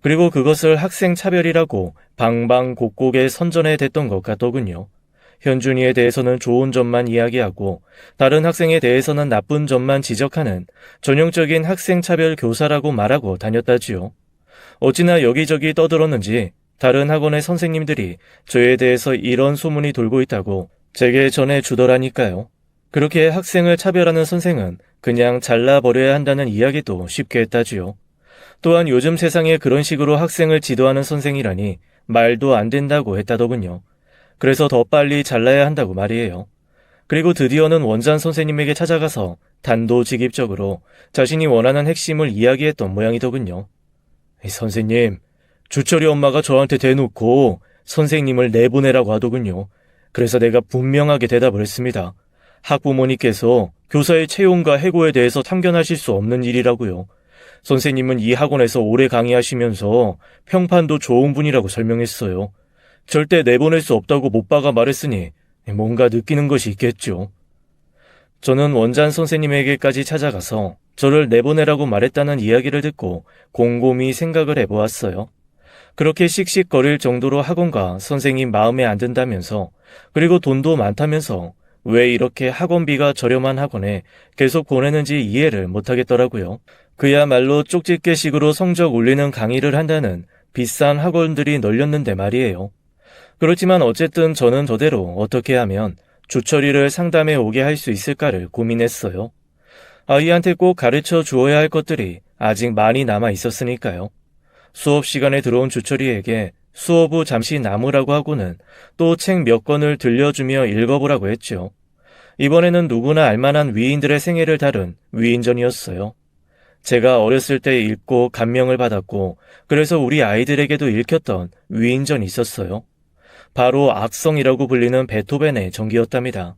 그리고 그것을 학생 차별이라고 방방곡곡에 선전해 댔던 것 같더군요. 현준이에 대해서는 좋은 점만 이야기하고 다른 학생에 대해서는 나쁜 점만 지적하는 전형적인 학생 차별 교사라고 말하고 다녔다지요. 어찌나 여기저기 떠들었는지 다른 학원의 선생님들이 저에 대해서 이런 소문이 돌고 있다고 제게 전해주더라니까요. 그렇게 학생을 차별하는 선생은 그냥 잘라버려야 한다는 이야기도 쉽게 했다지요. 또한 요즘 세상에 그런 식으로 학생을 지도하는 선생이라니 말도 안 된다고 했다더군요. 그래서 더 빨리 잘라야 한다고 말이에요. 그리고 드디어는 원장 선생님에게 찾아가서 단도직입적으로 자신이 원하는 핵심을 이야기했던 모양이더군요. 선생님, 주철이 엄마가 저한테 대놓고 선생님을 내보내라고 하더군요. 그래서 내가 분명하게 대답을 했습니다. 학부모님께서 교사의 채용과 해고에 대해서 참견하실 수 없는 일이라고요. 선생님은 이 학원에서 오래 강의하시면서 평판도 좋은 분이라고 설명했어요. 절대 내보낼 수 없다고 못 박아 말했으니 뭔가 느끼는 것이 있겠죠. 저는 원장 선생님에게까지 찾아가서 저를 내보내라고 말했다는 이야기를 듣고 곰곰이 생각을 해보았어요. 그렇게 씩씩거릴 정도로 학원과 선생님 마음에 안 든다면서, 그리고 돈도 많다면서 왜 이렇게 학원비가 저렴한 학원에 계속 보내는지 이해를 못하겠더라고요. 그야말로 쪽집게식으로 성적 올리는 강의를 한다는 비싼 학원들이 널렸는데 말이에요. 그렇지만 어쨌든 저는 저대로 어떻게 하면 주철이를 상담에 오게 할 수 있을까를 고민했어요. 아이한테 꼭 가르쳐 주어야 할 것들이 아직 많이 남아 있었으니까요. 수업 시간에 들어온 주철이에게 수업 후 잠시 남으라고 하고는 또 책 몇 권을 들려주며 읽어보라고 했죠. 이번에는 누구나 알만한 위인들의 생애를 다룬 위인전이었어요. 제가 어렸을 때 읽고 감명을 받았고 그래서 우리 아이들에게도 읽혔던 위인전이 있었어요. 바로 악성이라고 불리는 베토벤의 전기였답니다.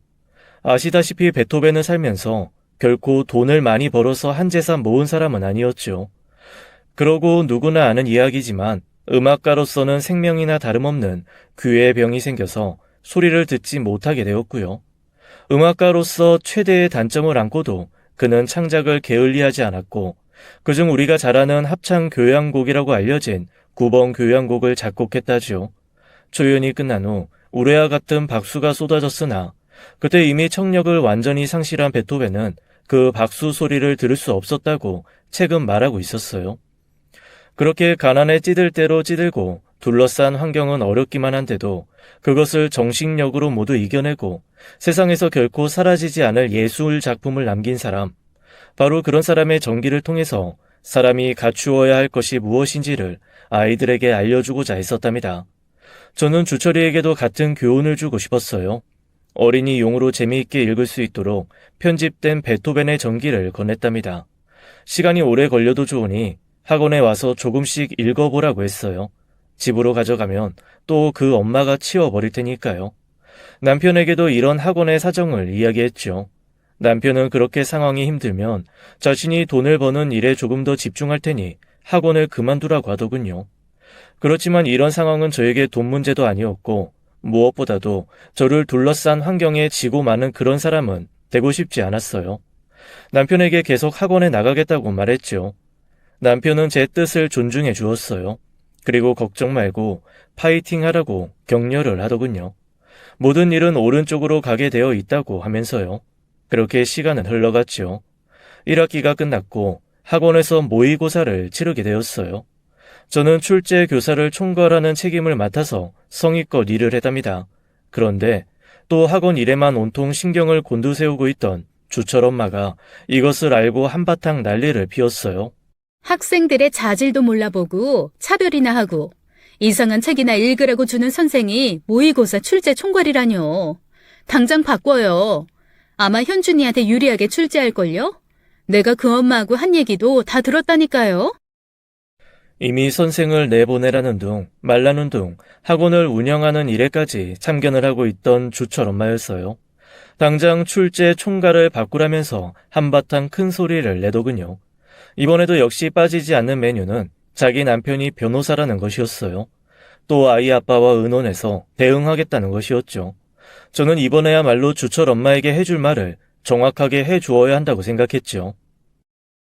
아시다시피 베토벤은 살면서 결코 돈을 많이 벌어서 한 재산 모은 사람은 아니었죠. 그러고 누구나 아는 이야기지만 음악가로서는 생명이나 다름없는 귀의 병이 생겨서 소리를 듣지 못하게 되었고요. 음악가로서 최대의 단점을 안고도 그는 창작을 게을리하지 않았고 그중 우리가 잘 아는 합창 교향곡이라고 알려진 9번 교향곡을 작곡했다지요. 초연이 끝난 후 우레와 같은 박수가 쏟아졌으나 그때 이미 청력을 완전히 상실한 베토벤은 그 박수 소리를 들을 수 없었다고 책은 말하고 있었어요. 그렇게 가난에 찌들 대로 찌들고 둘러싼 환경은 어렵기만 한데도 그것을 정신력으로 모두 이겨내고 세상에서 결코 사라지지 않을 예술 작품을 남긴 사람, 바로 그런 사람의 전기를 통해서 사람이 갖추어야 할 것이 무엇인지를 아이들에게 알려주고자 했었답니다. 저는 주철이에게도 같은 교훈을 주고 싶었어요. 어린이 용으로 재미있게 읽을 수 있도록 편집된 베토벤의 전기를 건넸답니다. 시간이 오래 걸려도 좋으니 학원에 와서 조금씩 읽어보라고 했어요. 집으로 가져가면 또 그 엄마가 치워버릴 테니까요. 남편에게도 이런 학원의 사정을 이야기했죠. 남편은 그렇게 상황이 힘들면 자신이 돈을 버는 일에 조금 더 집중할 테니 학원을 그만두라고 하더군요. 그렇지만 이런 상황은 저에게 돈 문제도 아니었고 무엇보다도 저를 둘러싼 환경에 지고 많은 그런 사람은 되고 싶지 않았어요. 남편에게 계속 학원에 나가겠다고 말했죠. 남편은 제 뜻을 존중해 주었어요. 그리고 걱정 말고 파이팅 하라고 격려를 하더군요. 모든 일은 오른쪽으로 가게 되어 있다고 하면서요. 그렇게 시간은 흘러갔죠. 1학기가 끝났고 학원에서 모의고사를 치르게 되었어요. 저는 출제 교사를 총괄하는 책임을 맡아서 성의껏 일을 했답니다. 그런데 또 학원 일에만 온통 신경을 곤두세우고 있던 주철 엄마가 이것을 알고 한바탕 난리를 피웠어요. 학생들의 자질도 몰라보고 차별이나 하고 이상한 책이나 읽으라고 주는 선생이 모의고사 출제 총괄이라뇨. 당장 바꿔요. 아마 현준이한테 유리하게 출제할걸요? 내가 그 엄마하고 한 얘기도 다 들었다니까요. 이미 선생을 내보내라는 둥, 말라는 둥, 학원을 운영하는 일에까지 참견을 하고 있던 주철 엄마였어요. 당장 출제 총괄을 바꾸라면서 한바탕 큰 소리를 내더군요. 이번에도 역시 빠지지 않는 메뉴는 자기 남편이 변호사라는 것이었어요. 또 아이 아빠와 의논해서 대응하겠다는 것이었죠. 저는 이번에야말로 주철 엄마에게 해줄 말을 정확하게 해주어야 한다고 생각했죠.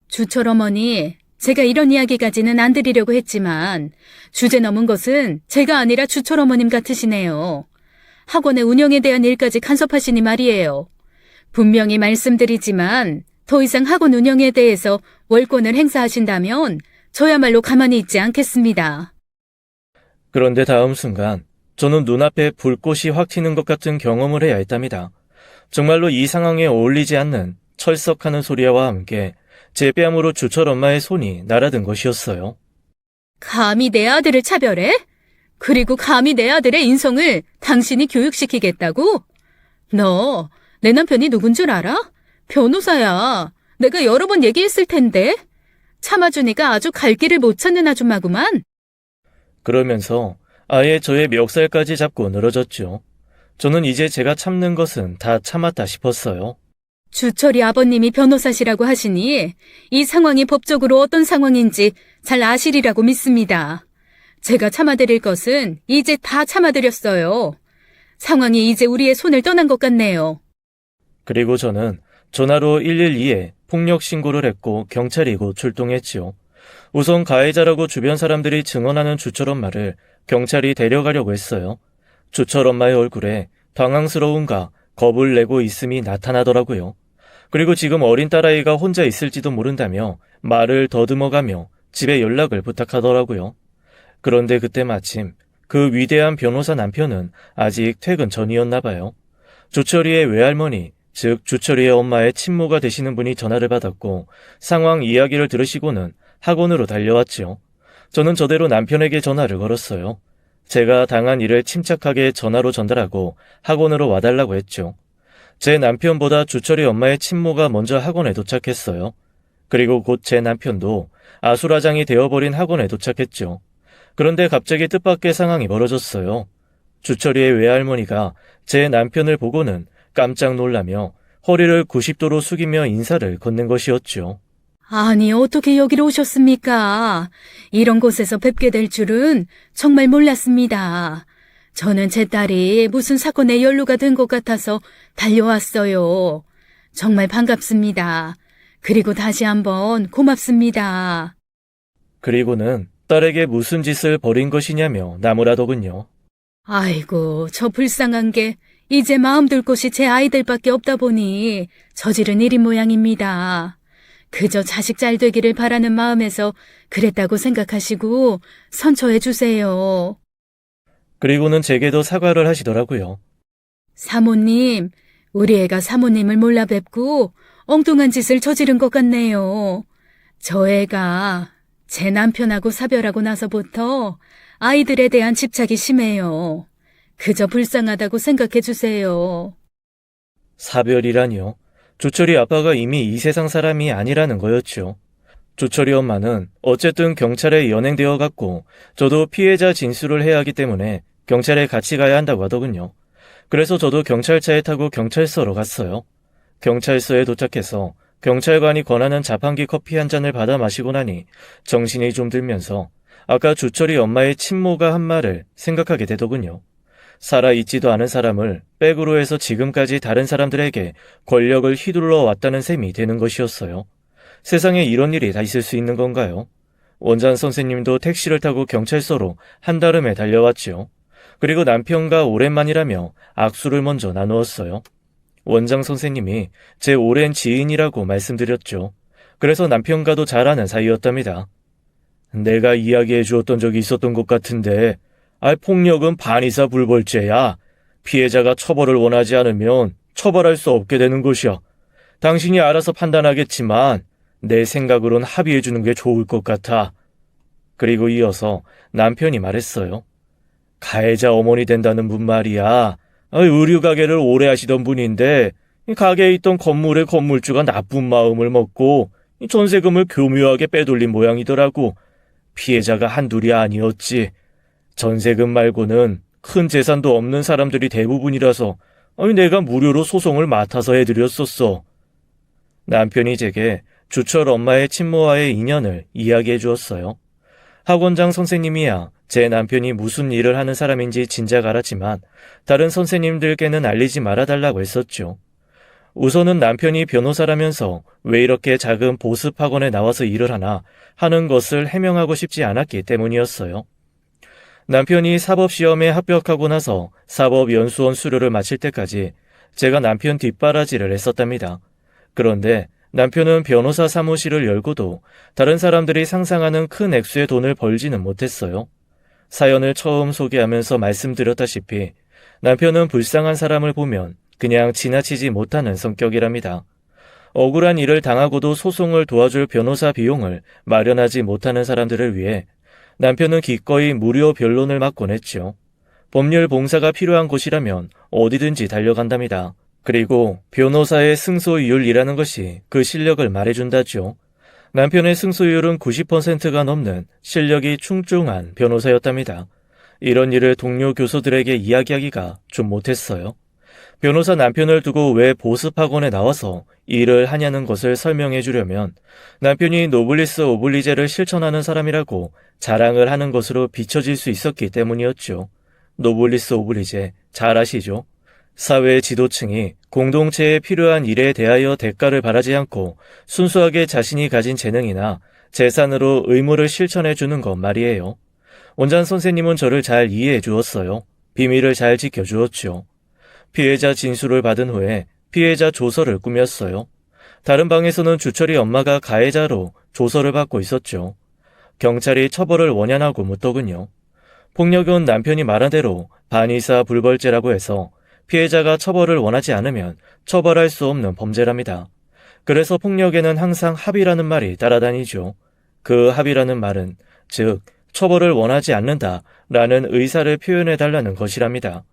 주철 어머니, 제가 이런 이야기까지는 안 드리려고 했지만 주제 넘은 것은 제가 아니라 주철 어머님 같으시네요. 학원의 운영에 대한 일까지 간섭하시니 말이에요. 분명히 말씀드리지만 더 이상 학원 운영에 대해서 월권을 행사하신다면 저야말로 가만히 있지 않겠습니다. 그런데 다음 순간 저는 눈앞에 불꽃이 확 튀는 것 같은 경험을 해야 했답니다. 정말로 이 상황에 어울리지 않는 철썩하는 소리와 함께 제 뺨으로 주철 엄마의 손이 날아든 것이었어요. 감히 내 아들을 차별해? 그리고 감히 내 아들의 인성을 당신이 교육시키겠다고? 너, 내 남편이 누군 줄 알아? 변호사야. 내가 여러 번 얘기했을 텐데. 참아주니까 아주 갈 길을 못 찾는 아줌마구만. 그러면서 아예 저의 멱살까지 잡고 늘어졌죠. 저는 이제 제가 참는 것은 다 참았다 싶었어요. 주철이 아버님이 변호사시라고 하시니 이 상황이 법적으로 어떤 상황인지 잘 아시리라고 믿습니다. 제가 참아드릴 것은 이제 다 참아드렸어요. 상황이 이제 우리의 손을 떠난 것 같네요. 그리고 저는 전화로 112에 폭력 신고를 했고 경찰이 곧 출동했지요. 우선 가해자라고 주변 사람들이 증언하는 주철 엄마를 경찰이 데려가려고 했어요. 주철 엄마의 얼굴에 당황스러움과 겁을 내고 있음이 나타나더라고요. 그리고 지금 어린 딸아이가 혼자 있을지도 모른다며 말을 더듬어가며 집에 연락을 부탁하더라고요. 그런데 그때 마침 그 위대한 변호사 남편은 아직 퇴근 전이었나 봐요. 주철이의 외할머니, 즉 주철이의 엄마의 친모가 되시는 분이 전화를 받았고 상황 이야기를 들으시고는 학원으로 달려왔지요. 저는 저대로 남편에게 전화를 걸었어요. 제가 당한 일을 침착하게 전화로 전달하고 학원으로 와달라고 했죠. 제 남편보다 주철이 엄마의 친모가 먼저 학원에 도착했어요. 그리고 곧 제 남편도 아수라장이 되어버린 학원에 도착했죠. 그런데 갑자기 뜻밖의 상황이 벌어졌어요. 주철이의 외할머니가 제 남편을 보고는 깜짝 놀라며 허리를 90도로 숙이며 인사를 건넨 것이었죠. 아니, 어떻게 여기로 오셨습니까? 이런 곳에서 뵙게 될 줄은 정말 몰랐습니다. 저는 제 딸이 무슨 사건에 연루가 된 것 같아서 달려왔어요. 정말 반갑습니다. 그리고 다시 한번 고맙습니다. 그리고는 딸에게 무슨 짓을 벌인 것이냐며 나무라더군요. 아이고, 저 불쌍한 게 이제 마음 둘 곳이 제 아이들밖에 없다 보니 저지른 일인 모양입니다. 그저 자식 잘 되기를 바라는 마음에서 그랬다고 생각하시고 선처해 주세요. 그리고는 제게도 사과를 하시더라고요. 사모님, 우리 애가 사모님을 몰라 뵙고 엉뚱한 짓을 저지른 것 같네요. 저 애가 제 남편하고 사별하고 나서부터 아이들에 대한 집착이 심해요. 그저 불쌍하다고 생각해 주세요. 사별이라니요. 주철이 아빠가 이미 이 세상 사람이 아니라는 거였죠. 주철이 엄마는 어쨌든 경찰에 연행되어 갔고 저도 피해자 진술을 해야 하기 때문에 경찰에 같이 가야 한다고 하더군요. 그래서 저도 경찰차에 타고 경찰서로 갔어요. 경찰서에 도착해서 경찰관이 권하는 자판기 커피 한 잔을 받아 마시고 나니 정신이 좀 들면서 아까 주철이 엄마의 친모가 한 말을 생각하게 되더군요. 살아있지도 않은 사람을 백으로 해서 지금까지 다른 사람들에게 권력을 휘둘러 왔다는 셈이 되는 것이었어요. 세상에 이런 일이 다 있을 수 있는 건가요? 원장 선생님도 택시를 타고 경찰서로 한달음에 달려왔지요. 그리고 남편과 오랜만이라며 악수를 먼저 나누었어요. 원장 선생님이 제 오랜 지인이라고 말씀드렸죠. 그래서 남편과도 잘 아는 사이였답니다. 내가 이야기해 주었던 적이 있었던 것 같은데 폭력은 반의사 불벌죄야. 피해자가 처벌을 원하지 않으면 처벌할 수 없게 되는 것이야. 당신이 알아서 판단하겠지만 내 생각으론 합의해주는 게 좋을 것 같아. 그리고 이어서 남편이 말했어요. 가해자 어머니 된다는 분 말이야. 의류 가게를 오래 하시던 분인데 이 가게에 있던 건물의 건물주가 나쁜 마음을 먹고 이 전세금을 교묘하게 빼돌린 모양이더라고. 피해자가 한둘이 아니었지. 전세금 말고는 큰 재산도 없는 사람들이 대부분이라서 내가 무료로 소송을 맡아서 해드렸었어. 남편이 제게 주철 엄마의 친모와의 인연을 이야기해 주었어요. 학원장 선생님이야 제 남편이 무슨 일을 하는 사람인지 진작 알았지만 다른 선생님들께는 알리지 말아달라고 했었죠. 우선은 남편이 변호사라면서 왜 이렇게 작은 보습학원에 나와서 일을 하나 하는 것을 해명하고 싶지 않았기 때문이었어요. 남편이 사법시험에 합격하고 나서 사법연수원 수료를 마칠 때까지 제가 남편 뒷바라지를 했었답니다. 그런데 남편은 변호사 사무실을 열고도 다른 사람들이 상상하는 큰 액수의 돈을 벌지는 못했어요. 사연을 처음 소개하면서 말씀드렸다시피 남편은 불쌍한 사람을 보면 그냥 지나치지 못하는 성격이랍니다. 억울한 일을 당하고도 소송을 도와줄 변호사 비용을 마련하지 못하는 사람들을 위해 남편은 기꺼이 무료 변론을 맡곤 했죠. 법률 봉사가 필요한 곳이라면 어디든지 달려간답니다. 그리고 변호사의 승소율이라는 것이 그 실력을 말해준다죠. 남편의 승소율은 90%가 넘는 실력이 충중한 변호사였답니다. 이런 일을 동료 교수들에게 이야기하기가 좀 못했어요. 변호사 남편을 두고 왜 보습학원에 나와서 일을 하냐는 것을 설명해 주려면 남편이 노블리스 오블리제를 실천하는 사람이라고 자랑을 하는 것으로 비춰질 수 있었기 때문이었죠. 노블리스 오블리제 잘 아시죠? 사회 지도층이 공동체에 필요한 일에 대하여 대가를 바라지 않고 순수하게 자신이 가진 재능이나 재산으로 의무를 실천해 주는 것 말이에요. 원장 선생님은 저를 잘 이해해 주었어요. 비밀을 잘 지켜주었죠. 피해자 진술을 받은 후에 피해자 조서를 꾸몄어요. 다른 방에서는 주철이 엄마가 가해자로 조서를 받고 있었죠. 경찰이 처벌을 원한하고 묻더군요. 폭력은 남편이 말한 대로 반의사 불벌죄라고 해서 피해자가 처벌을 원하지 않으면 처벌할 수 없는 범죄랍니다. 그래서 폭력에는 항상 합의라는 말이 따라다니죠. 그 합의라는 말은 즉 처벌을 원하지 않는다라는 의사를 표현해달라는 것이랍니다.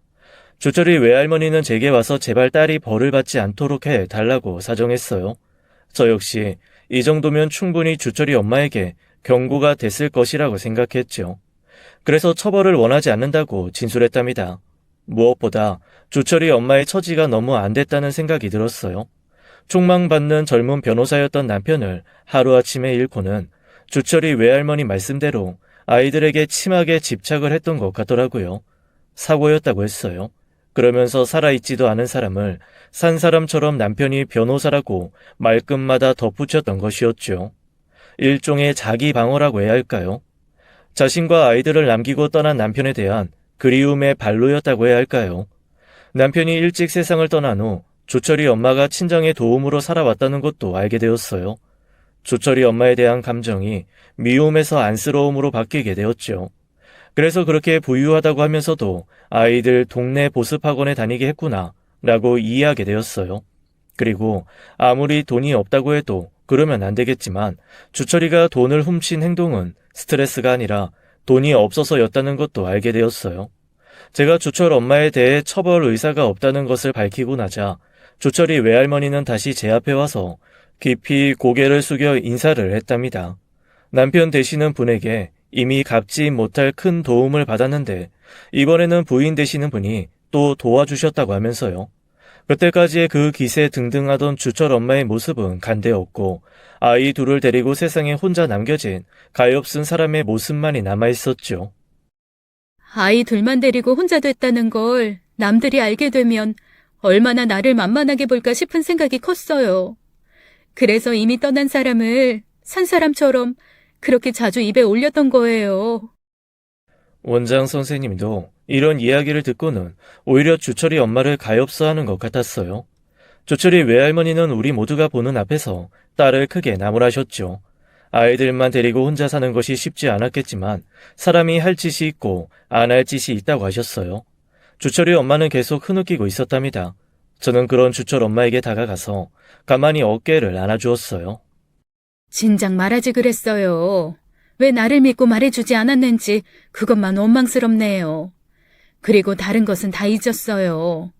주철이 외할머니는 제게 와서 제발 딸이 벌을 받지 않도록 해달라고 사정했어요. 저 역시 이 정도면 충분히 주철이 엄마에게 경고가 됐을 것이라고 생각했죠. 그래서 처벌을 원하지 않는다고 진술했답니다. 무엇보다 주철이 엄마의 처지가 너무 안 됐다는 생각이 들었어요. 촉망받는 젊은 변호사였던 남편을 하루아침에 잃고는 주철이 외할머니 말씀대로 아이들에게 심하게 집착을 했던 것 같더라고요. 사고였다고 했어요. 그러면서 살아있지도 않은 사람을 산 사람처럼 남편이 변호사라고 말끝마다 덧붙였던 것이었죠. 일종의 자기 방어라고 해야 할까요? 자신과 아이들을 남기고 떠난 남편에 대한 그리움의 발로였다고 해야 할까요? 남편이 일찍 세상을 떠난 후 주철이 엄마가 친정의 도움으로 살아왔다는 것도 알게 되었어요. 주철이 엄마에 대한 감정이 미움에서 안쓰러움으로 바뀌게 되었죠. 그래서 그렇게 부유하다고 하면서도 아이들 동네 보습학원에 다니게 했구나 라고 이해하게 되었어요. 그리고 아무리 돈이 없다고 해도 그러면 안 되겠지만 주철이가 돈을 훔친 행동은 스트레스가 아니라 돈이 없어서였다는 것도 알게 되었어요. 제가 주철 엄마에 대해 처벌 의사가 없다는 것을 밝히고 나자 주철이 외할머니는 다시 제 앞에 와서 깊이 고개를 숙여 인사를 했답니다. 남편 되시는 분에게 이미 갚지 못할 큰 도움을 받았는데 이번에는 부인 되시는 분이 또 도와주셨다고 하면서요. 그때까지의 그 기세 등등하던 주철 엄마의 모습은 간데없고 아이 둘을 데리고 세상에 혼자 남겨진 가엾은 사람의 모습만이 남아있었죠. 아이 둘만 데리고 혼자 됐다는 걸 남들이 알게 되면 얼마나 나를 만만하게 볼까 싶은 생각이 컸어요. 그래서 이미 떠난 사람을 산 사람처럼 그렇게 자주 입에 올렸던 거예요. 원장 선생님도 이런 이야기를 듣고는 오히려 주철이 엄마를 가엾어하는 것 같았어요. 주철이 외할머니는 우리 모두가 보는 앞에서 딸을 크게 나무라셨죠. 아이들만 데리고 혼자 사는 것이 쉽지 않았겠지만 사람이 할 짓이 있고 안 할 짓이 있다고 하셨어요. 주철이 엄마는 계속 흐느끼고 있었답니다. 저는 그런 주철 엄마에게 다가가서 가만히 어깨를 안아주었어요. 진작 말하지 그랬어요. 왜 나를 믿고 말해주지 않았는지 그것만 원망스럽네요. 그리고 다른 것은 다 잊었어요.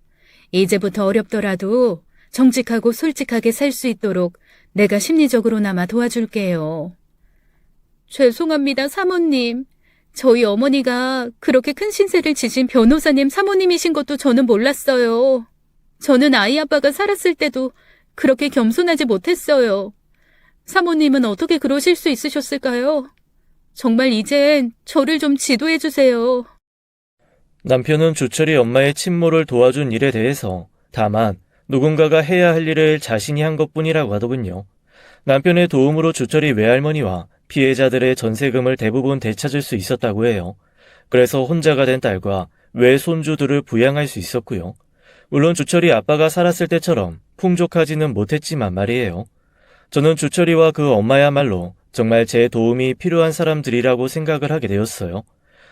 이제부터 어렵더라도 정직하고 솔직하게 살 수 있도록 내가 심리적으로나마 도와줄게요. 죄송합니다, 사모님. 저희 어머니가 그렇게 큰 신세를 지신 변호사님 사모님이신 것도 저는 몰랐어요. 저는 아이 아빠가 살았을 때도 그렇게 겸손하지 못했어요. 사모님은 어떻게 그러실 수 있으셨을까요? 정말 이젠 저를 좀 지도해 주세요. 남편은 주철이 엄마의 친모를 도와준 일에 대해서 다만 누군가가 해야 할 일을 자신이 한 것뿐이라고 하더군요. 남편의 도움으로 주철이 외할머니와 피해자들의 전세금을 대부분 되찾을 수 있었다고 해요. 그래서 혼자가 된 딸과 외손주들을 부양할 수 있었고요. 물론 주철이 아빠가 살았을 때처럼 풍족하지는 못했지만 말이에요. 저는 주철이와 그 엄마야말로 정말 제 도움이 필요한 사람들이라고 생각을 하게 되었어요.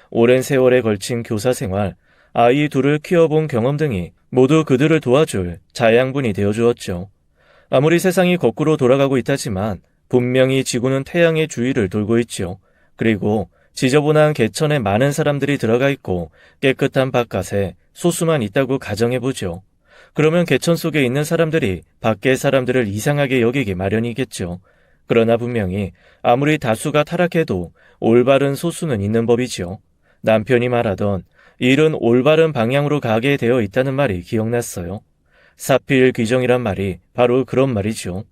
오랜 세월에 걸친 교사 생활, 아이 둘을 키워본 경험 등이 모두 그들을 도와줄 자양분이 되어주었죠. 아무리 세상이 거꾸로 돌아가고 있다지만 분명히 지구는 태양의 주위를 돌고 있죠. 그리고 지저분한 개천에 많은 사람들이 들어가 있고 깨끗한 바깥에 소수만 있다고 가정해보죠. 그러면 개천 속에 있는 사람들이 밖의 사람들을 이상하게 여기기 마련이겠죠. 그러나 분명히 아무리 다수가 타락해도 올바른 소수는 있는 법이죠. 남편이 말하던 일은 올바른 방향으로 가게 되어 있다는 말이 기억났어요. 사필귀정이란 말이 바로 그런 말이죠.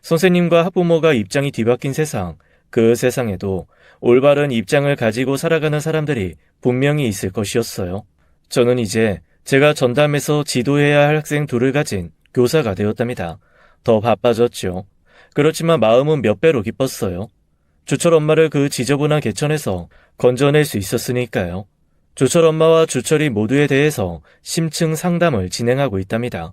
선생님과 학부모가 입장이 뒤바뀐 세상, 그 세상에도 올바른 입장을 가지고 살아가는 사람들이 분명히 있을 것이었어요. 저는 이제 제가 전담해서 지도해야 할 학생 둘을 가진 교사가 되었답니다. 더 바빠졌죠. 그렇지만 마음은 몇 배로 기뻤어요. 주철 엄마를 그 지저분한 개천에서 건져낼 수 있었으니까요. 주철 엄마와 주철이 모두에 대해서 심층 상담을 진행하고 있답니다.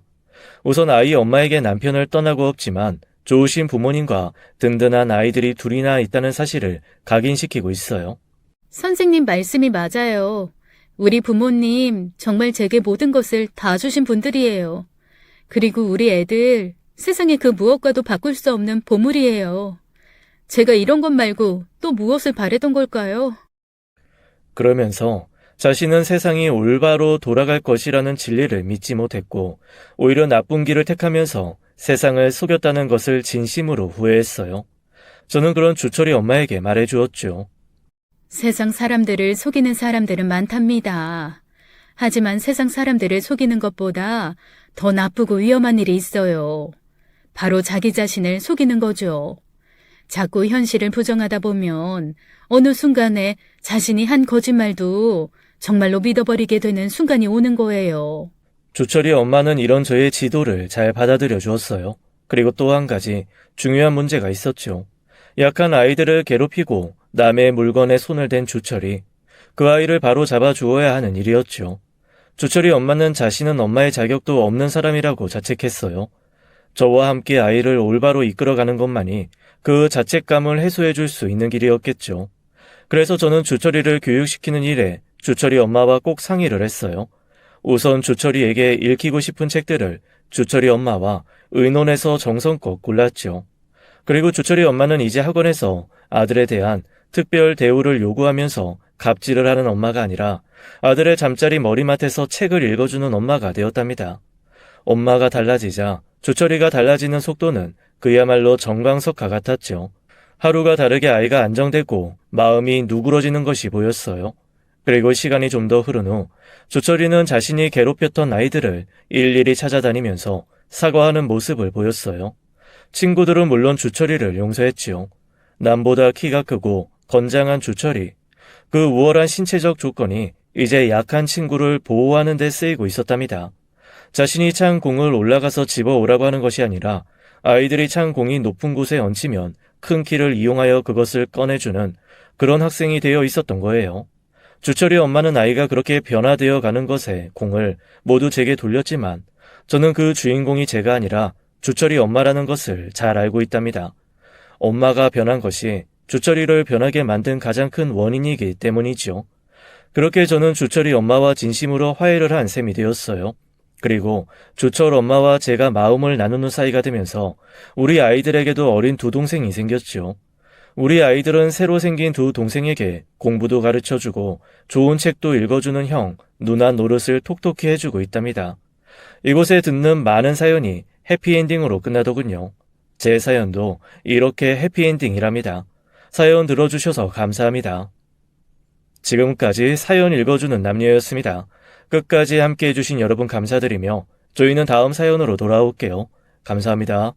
우선 아이 엄마에게 남편을 떠나고 없지만 좋으신 부모님과 든든한 아이들이 둘이나 있다는 사실을 각인시키고 있어요. 선생님 말씀이 맞아요. 우리 부모님 정말 제게 모든 것을 다 주신 분들이에요. 그리고 우리 애들 세상에 그 무엇과도 바꿀 수 없는 보물이에요. 제가 이런 것 말고 또 무엇을 바랬던 걸까요? 그러면서 자신은 세상이 올바로 돌아갈 것이라는 진리를 믿지 못했고 오히려 나쁜 길을 택하면서 세상을 속였다는 것을 진심으로 후회했어요. 저는 그런 주철이 엄마에게 말해주었죠. 세상 사람들을 속이는 사람들은 많답니다. 하지만 세상 사람들을 속이는 것보다 더 나쁘고 위험한 일이 있어요. 바로 자기 자신을 속이는 거죠. 자꾸 현실을 부정하다 보면 어느 순간에 자신이 한 거짓말도 정말로 믿어버리게 되는 순간이 오는 거예요. 주철이 엄마는 이런 저의 지도를 잘 받아들여 주었어요. 그리고 또 한 가지 중요한 문제가 있었죠. 약한 아이들을 괴롭히고 남의 물건에 손을 댄 주철이 그 아이를 바로 잡아 주어야 하는 일이었죠. 주철이 엄마는 자신은 엄마의 자격도 없는 사람이라고 자책했어요. 저와 함께 아이를 올바로 이끌어가는 것만이 그 자책감을 해소해 줄 수 있는 길이었겠죠. 그래서 저는 주철이를 교육시키는 일에 주철이 엄마와 꼭 상의를 했어요. 우선 주철이에게 읽히고 싶은 책들을 주철이 엄마와 의논해서 정성껏 골랐죠. 그리고 주철이 엄마는 이제 학원에서 아들에 대한 특별 대우를 요구하면서 갑질을 하는 엄마가 아니라 아들의 잠자리 머리맡에서 책을 읽어주는 엄마가 되었답니다. 엄마가 달라지자 주철이가 달라지는 속도는 그야말로 정광석과 같았죠. 하루가 다르게 아이가 안정되고 마음이 누그러지는 것이 보였어요. 그리고 시간이 좀 더 흐른 후 주철이는 자신이 괴롭혔던 아이들을 일일이 찾아다니면서 사과하는 모습을 보였어요. 친구들은 물론 주철이를 용서했지요. 남보다 키가 크고 건장한 주철이, 그 우월한 신체적 조건이 이제 약한 친구를 보호하는 데 쓰이고 있었답니다. 자신이 찬 공을 올라가서 집어오라고 하는 것이 아니라 아이들이 찬 공이 높은 곳에 얹히면 큰 키를 이용하여 그것을 꺼내주는 그런 학생이 되어 있었던 거예요. 주철이 엄마는 아이가 그렇게 변화되어 가는 것에 공을 모두 제게 돌렸지만 저는 그 주인공이 제가 아니라 주철이 엄마라는 것을 잘 알고 있답니다. 엄마가 변한 것이 주철이를 변하게 만든 가장 큰 원인이기 때문이죠. 그렇게 저는 주철이 엄마와 진심으로 화해를 한 셈이 되었어요. 그리고 조철 엄마와 제가 마음을 나누는 사이가 되면서 우리 아이들에게도 어린 두 동생이 생겼죠. 우리 아이들은 새로 생긴 두 동생에게 공부도 가르쳐주고 좋은 책도 읽어주는 형, 누나 노릇을 톡톡히 해주고 있답니다. 이곳에 듣는 많은 사연이 해피엔딩으로 끝나더군요. 제 사연도 이렇게 해피엔딩이랍니다. 사연 들어주셔서 감사합니다. 지금까지 사연 읽어주는 남녀였습니다. 끝까지 함께 해주신 여러분 감사드리며 저희는 다음 사연으로 돌아올게요. 감사합니다.